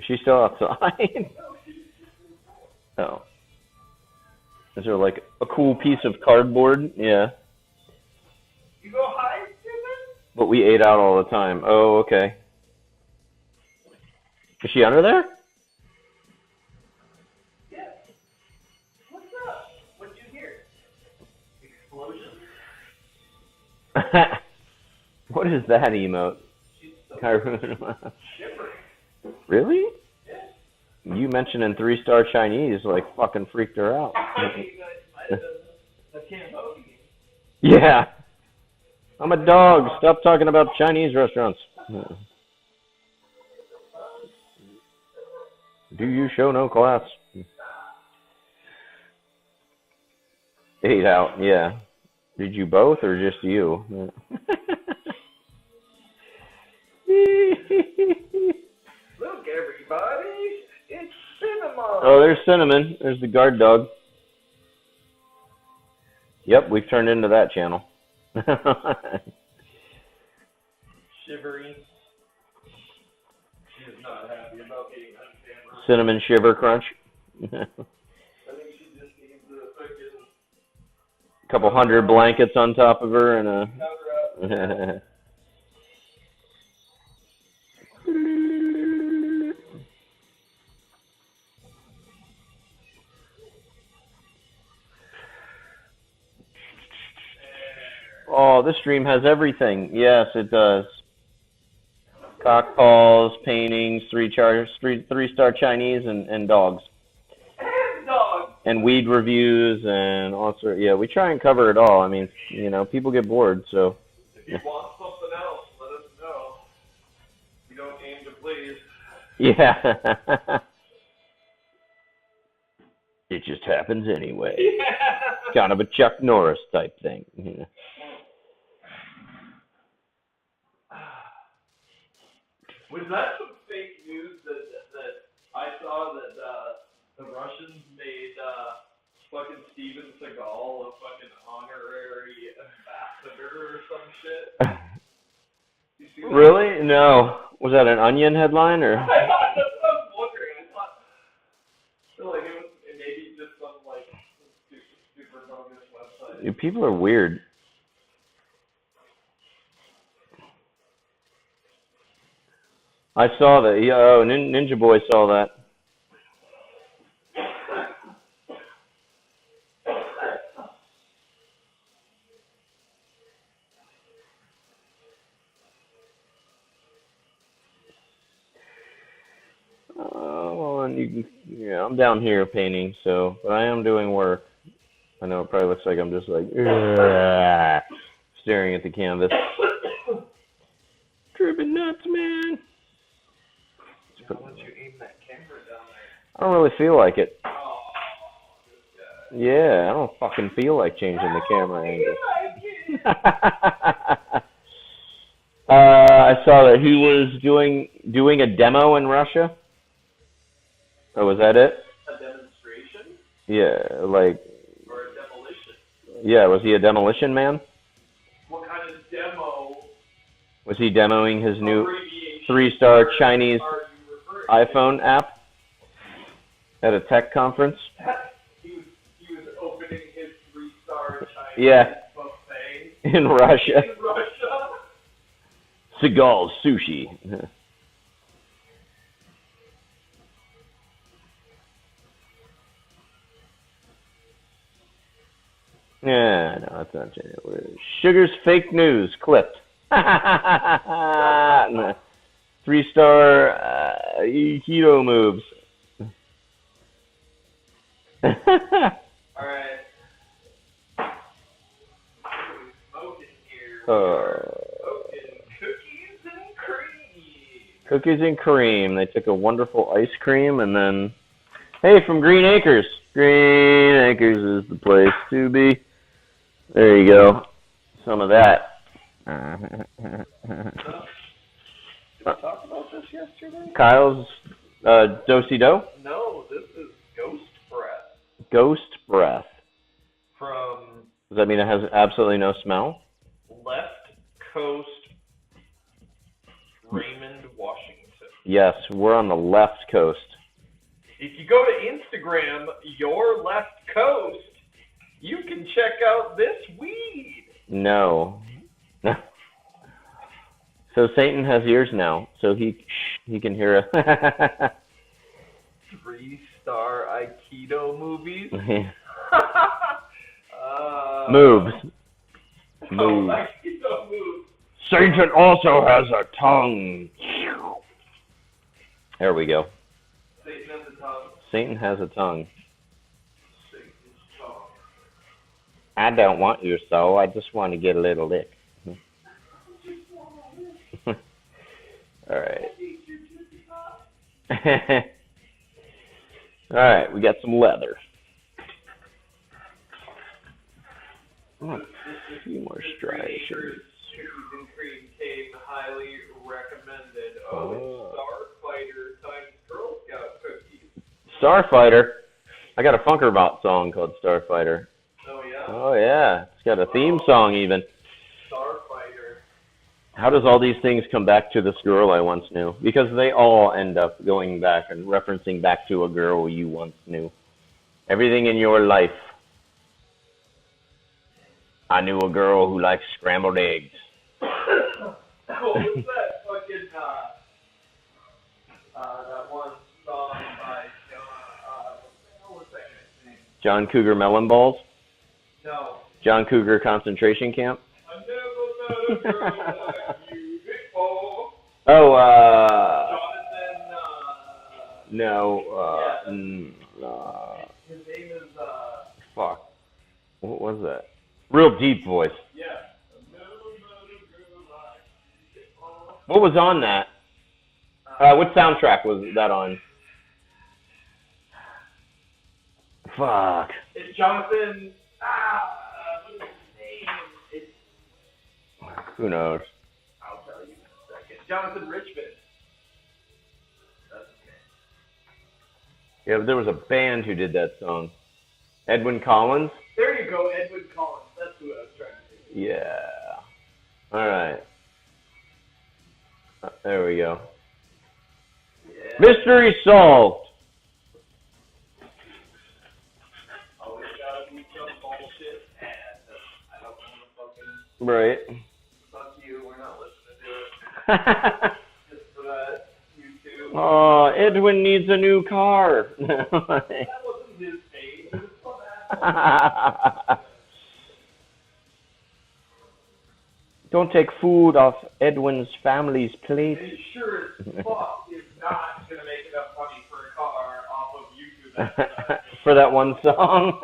Is she still outside? Oh. Is there like a cool piece of cardboard? Yeah. You go hide, cinnamon? But we ate out all the time. Oh, okay. Is she under there? Yeah. What's up? What'd you hear? Explosion? What is that emote? She's so Shivering. Really? Yeah. You mentioning 3-star Chinese like fucking freaked her out. I mean, might have been the Cambodian. Yeah. I'm a dog. Stop talking about Chinese restaurants. Do you show no class? 8 out, yeah. Did you both or just you? Look, everybody, it's Cinnamon. Oh, there's Cinnamon. There's the guard dog. Yep, we've turned into that channel. Shivering. She is not happy about being on camera. Cinnamon Shiver Crunch. I think she just needs a fucking Couple hundred blankets on top of her and a... cover up. Oh, this stream has everything. Yes, it does. Cock calls, paintings, three-star Chinese, and dogs. And dogs. And weed reviews and all sorts. Yeah, we try and cover it all. I mean, you know, people get bored, so. If you want something else, let us know. We don't aim to please. Yeah. It just happens anyway. Yeah. Kind of a Chuck Norris type thing. Yeah. Was that some fake news that I saw that the Russians made fucking Steven Seagal a fucking honorary ambassador or some shit? You see that? Really? No. Was that an Onion headline or? That's what I was wondering. I feel like it was maybe just some like super bogus website. People are weird. I saw that. Yeah, oh, Ninja Boy saw that. Well, and you can, yeah, I'm down here painting, so, but I am doing work. I know it probably looks like I'm just like staring at the canvas. Tripping nuts, man. Why don't you aim that camera down there? I don't really feel like it. Oh, this guy. Yeah, I don't fucking feel like changing the camera angle. I saw that he was doing a demo in Russia. Oh, was that it? A demonstration? Yeah, like. Or a demolition? Yeah, was he a demolition man? What kind of demo? Was he demoing his new 3-star Chinese iPhone app at a tech conference? He was opening his 3-star Chinese buffet in Russia. In Russia? Seagal's sushi. Yeah, no, that's not genuine. Sugar's fake news clipped. 3-star keto moves. Alright. Smoking here. Smoking cookies and cream. Cookies and cream. They took a wonderful ice cream and then, hey, from Green Acres. Green Acres is the place to be. There you go. Some of that. Did we talk about this yesterday? Kyle's Do-Si-Do? No, this is Ghost Breath. Ghost Breath. From... Does that mean it has absolutely no smell? Left Coast, Raymond, Washington. Yes, we're on the left coast. If you go to Instagram, Your Left Coast, you can check out this weed. No. So Satan has ears now, so he can hear us. 3-star Aikido movies. Moves. Moves. Aikido moves. Satan also has a tongue. There we go. Satan has a tongue. Satan has a tongue. Satan's tongue. I don't want your soul. I just want to get a little lick. All right. All right, we got some leather. Oh, a few more striations. Cookies and cream came highly recommended. Oh, Starfighter times Girl Scout cookies. Starfighter? I got a Funkerbot song called Starfighter. Oh, yeah? Oh, yeah. It's got a theme song even. Starfighter. How does all these things come back to this girl I once knew? Because they all end up going back and referencing back to a girl you once knew. Everything in your life. I knew a girl who likes scrambled eggs. What was that fucking, that one song by what was that guy's name? John Cougar Melon Balls? No. John Cougar Concentration Camp? I never met a girl like you before. Oh, Jonathan. no, His name is. fuck. What was that? Real deep voice. Yeah. What was on that? What soundtrack was that on? Fuck. It's Jonathan. What is his name? It's. Who knows? I'll tell you in a second. Jonathan Richmond. That's his name. Yeah, but there was a band who did that song. Edwin Collins? There you go, Edwin Collins. That's who I was trying to think of. Yeah. All right. There we go. Yeah. Mystery solved. Always gotta do some bullshit, and I don't want to fucking. Right. Fuck you. We're not listening to it. Just for that YouTube. Oh, Edwin needs a new car. That wasn't his page. It was some asshole. Don't take food off Edwin's family's plate. And sure as fuck is not gonna make enough money for a car off of YouTube. For that one song.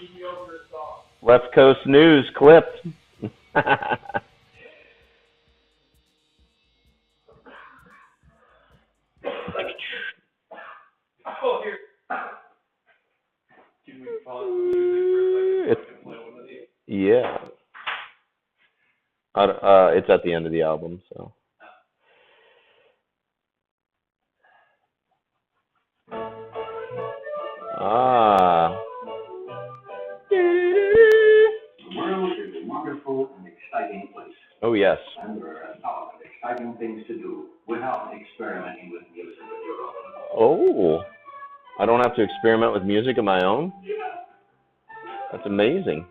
Mediocre song. West Coast News clipped. Oh, here. Can we pause the music for a second so I can play one of these? Yeah. It's at the end of the album, so. Ah. The world is a wonderful and exciting place, Oh, yes. and there are a lot of exciting things to do without experimenting with music of your own. Oh. I don't have to experiment with music of my own? That's amazing.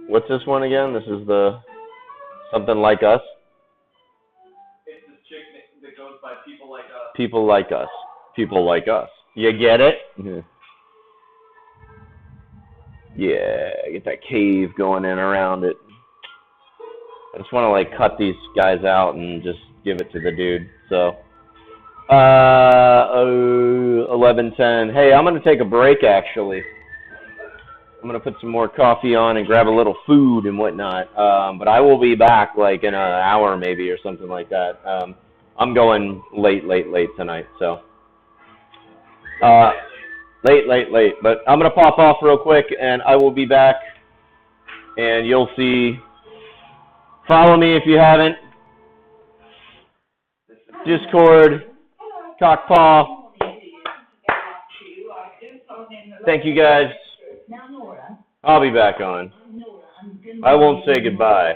What's this one again? This is the Something Like Us? It's this chick that goes by People Like Us. People like us. People like us. You get it? Yeah, get that cave going in around it. I just want to like cut these guys out and just give it to the dude. So, 11:10. Hey, I'm gonna take a break actually. I'm gonna put some more coffee on and grab a little food and whatnot. But I will be back like in an hour maybe or something like that. I'm going late tonight. So, late. But I'm gonna pop off real quick and I will be back. And you'll see. Follow me if you haven't. Discord, Cockpaw. Thank you guys. I'll be back on. I won't say goodbye.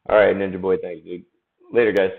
All right, Ninja Boy, thanks, dude. Later, guys.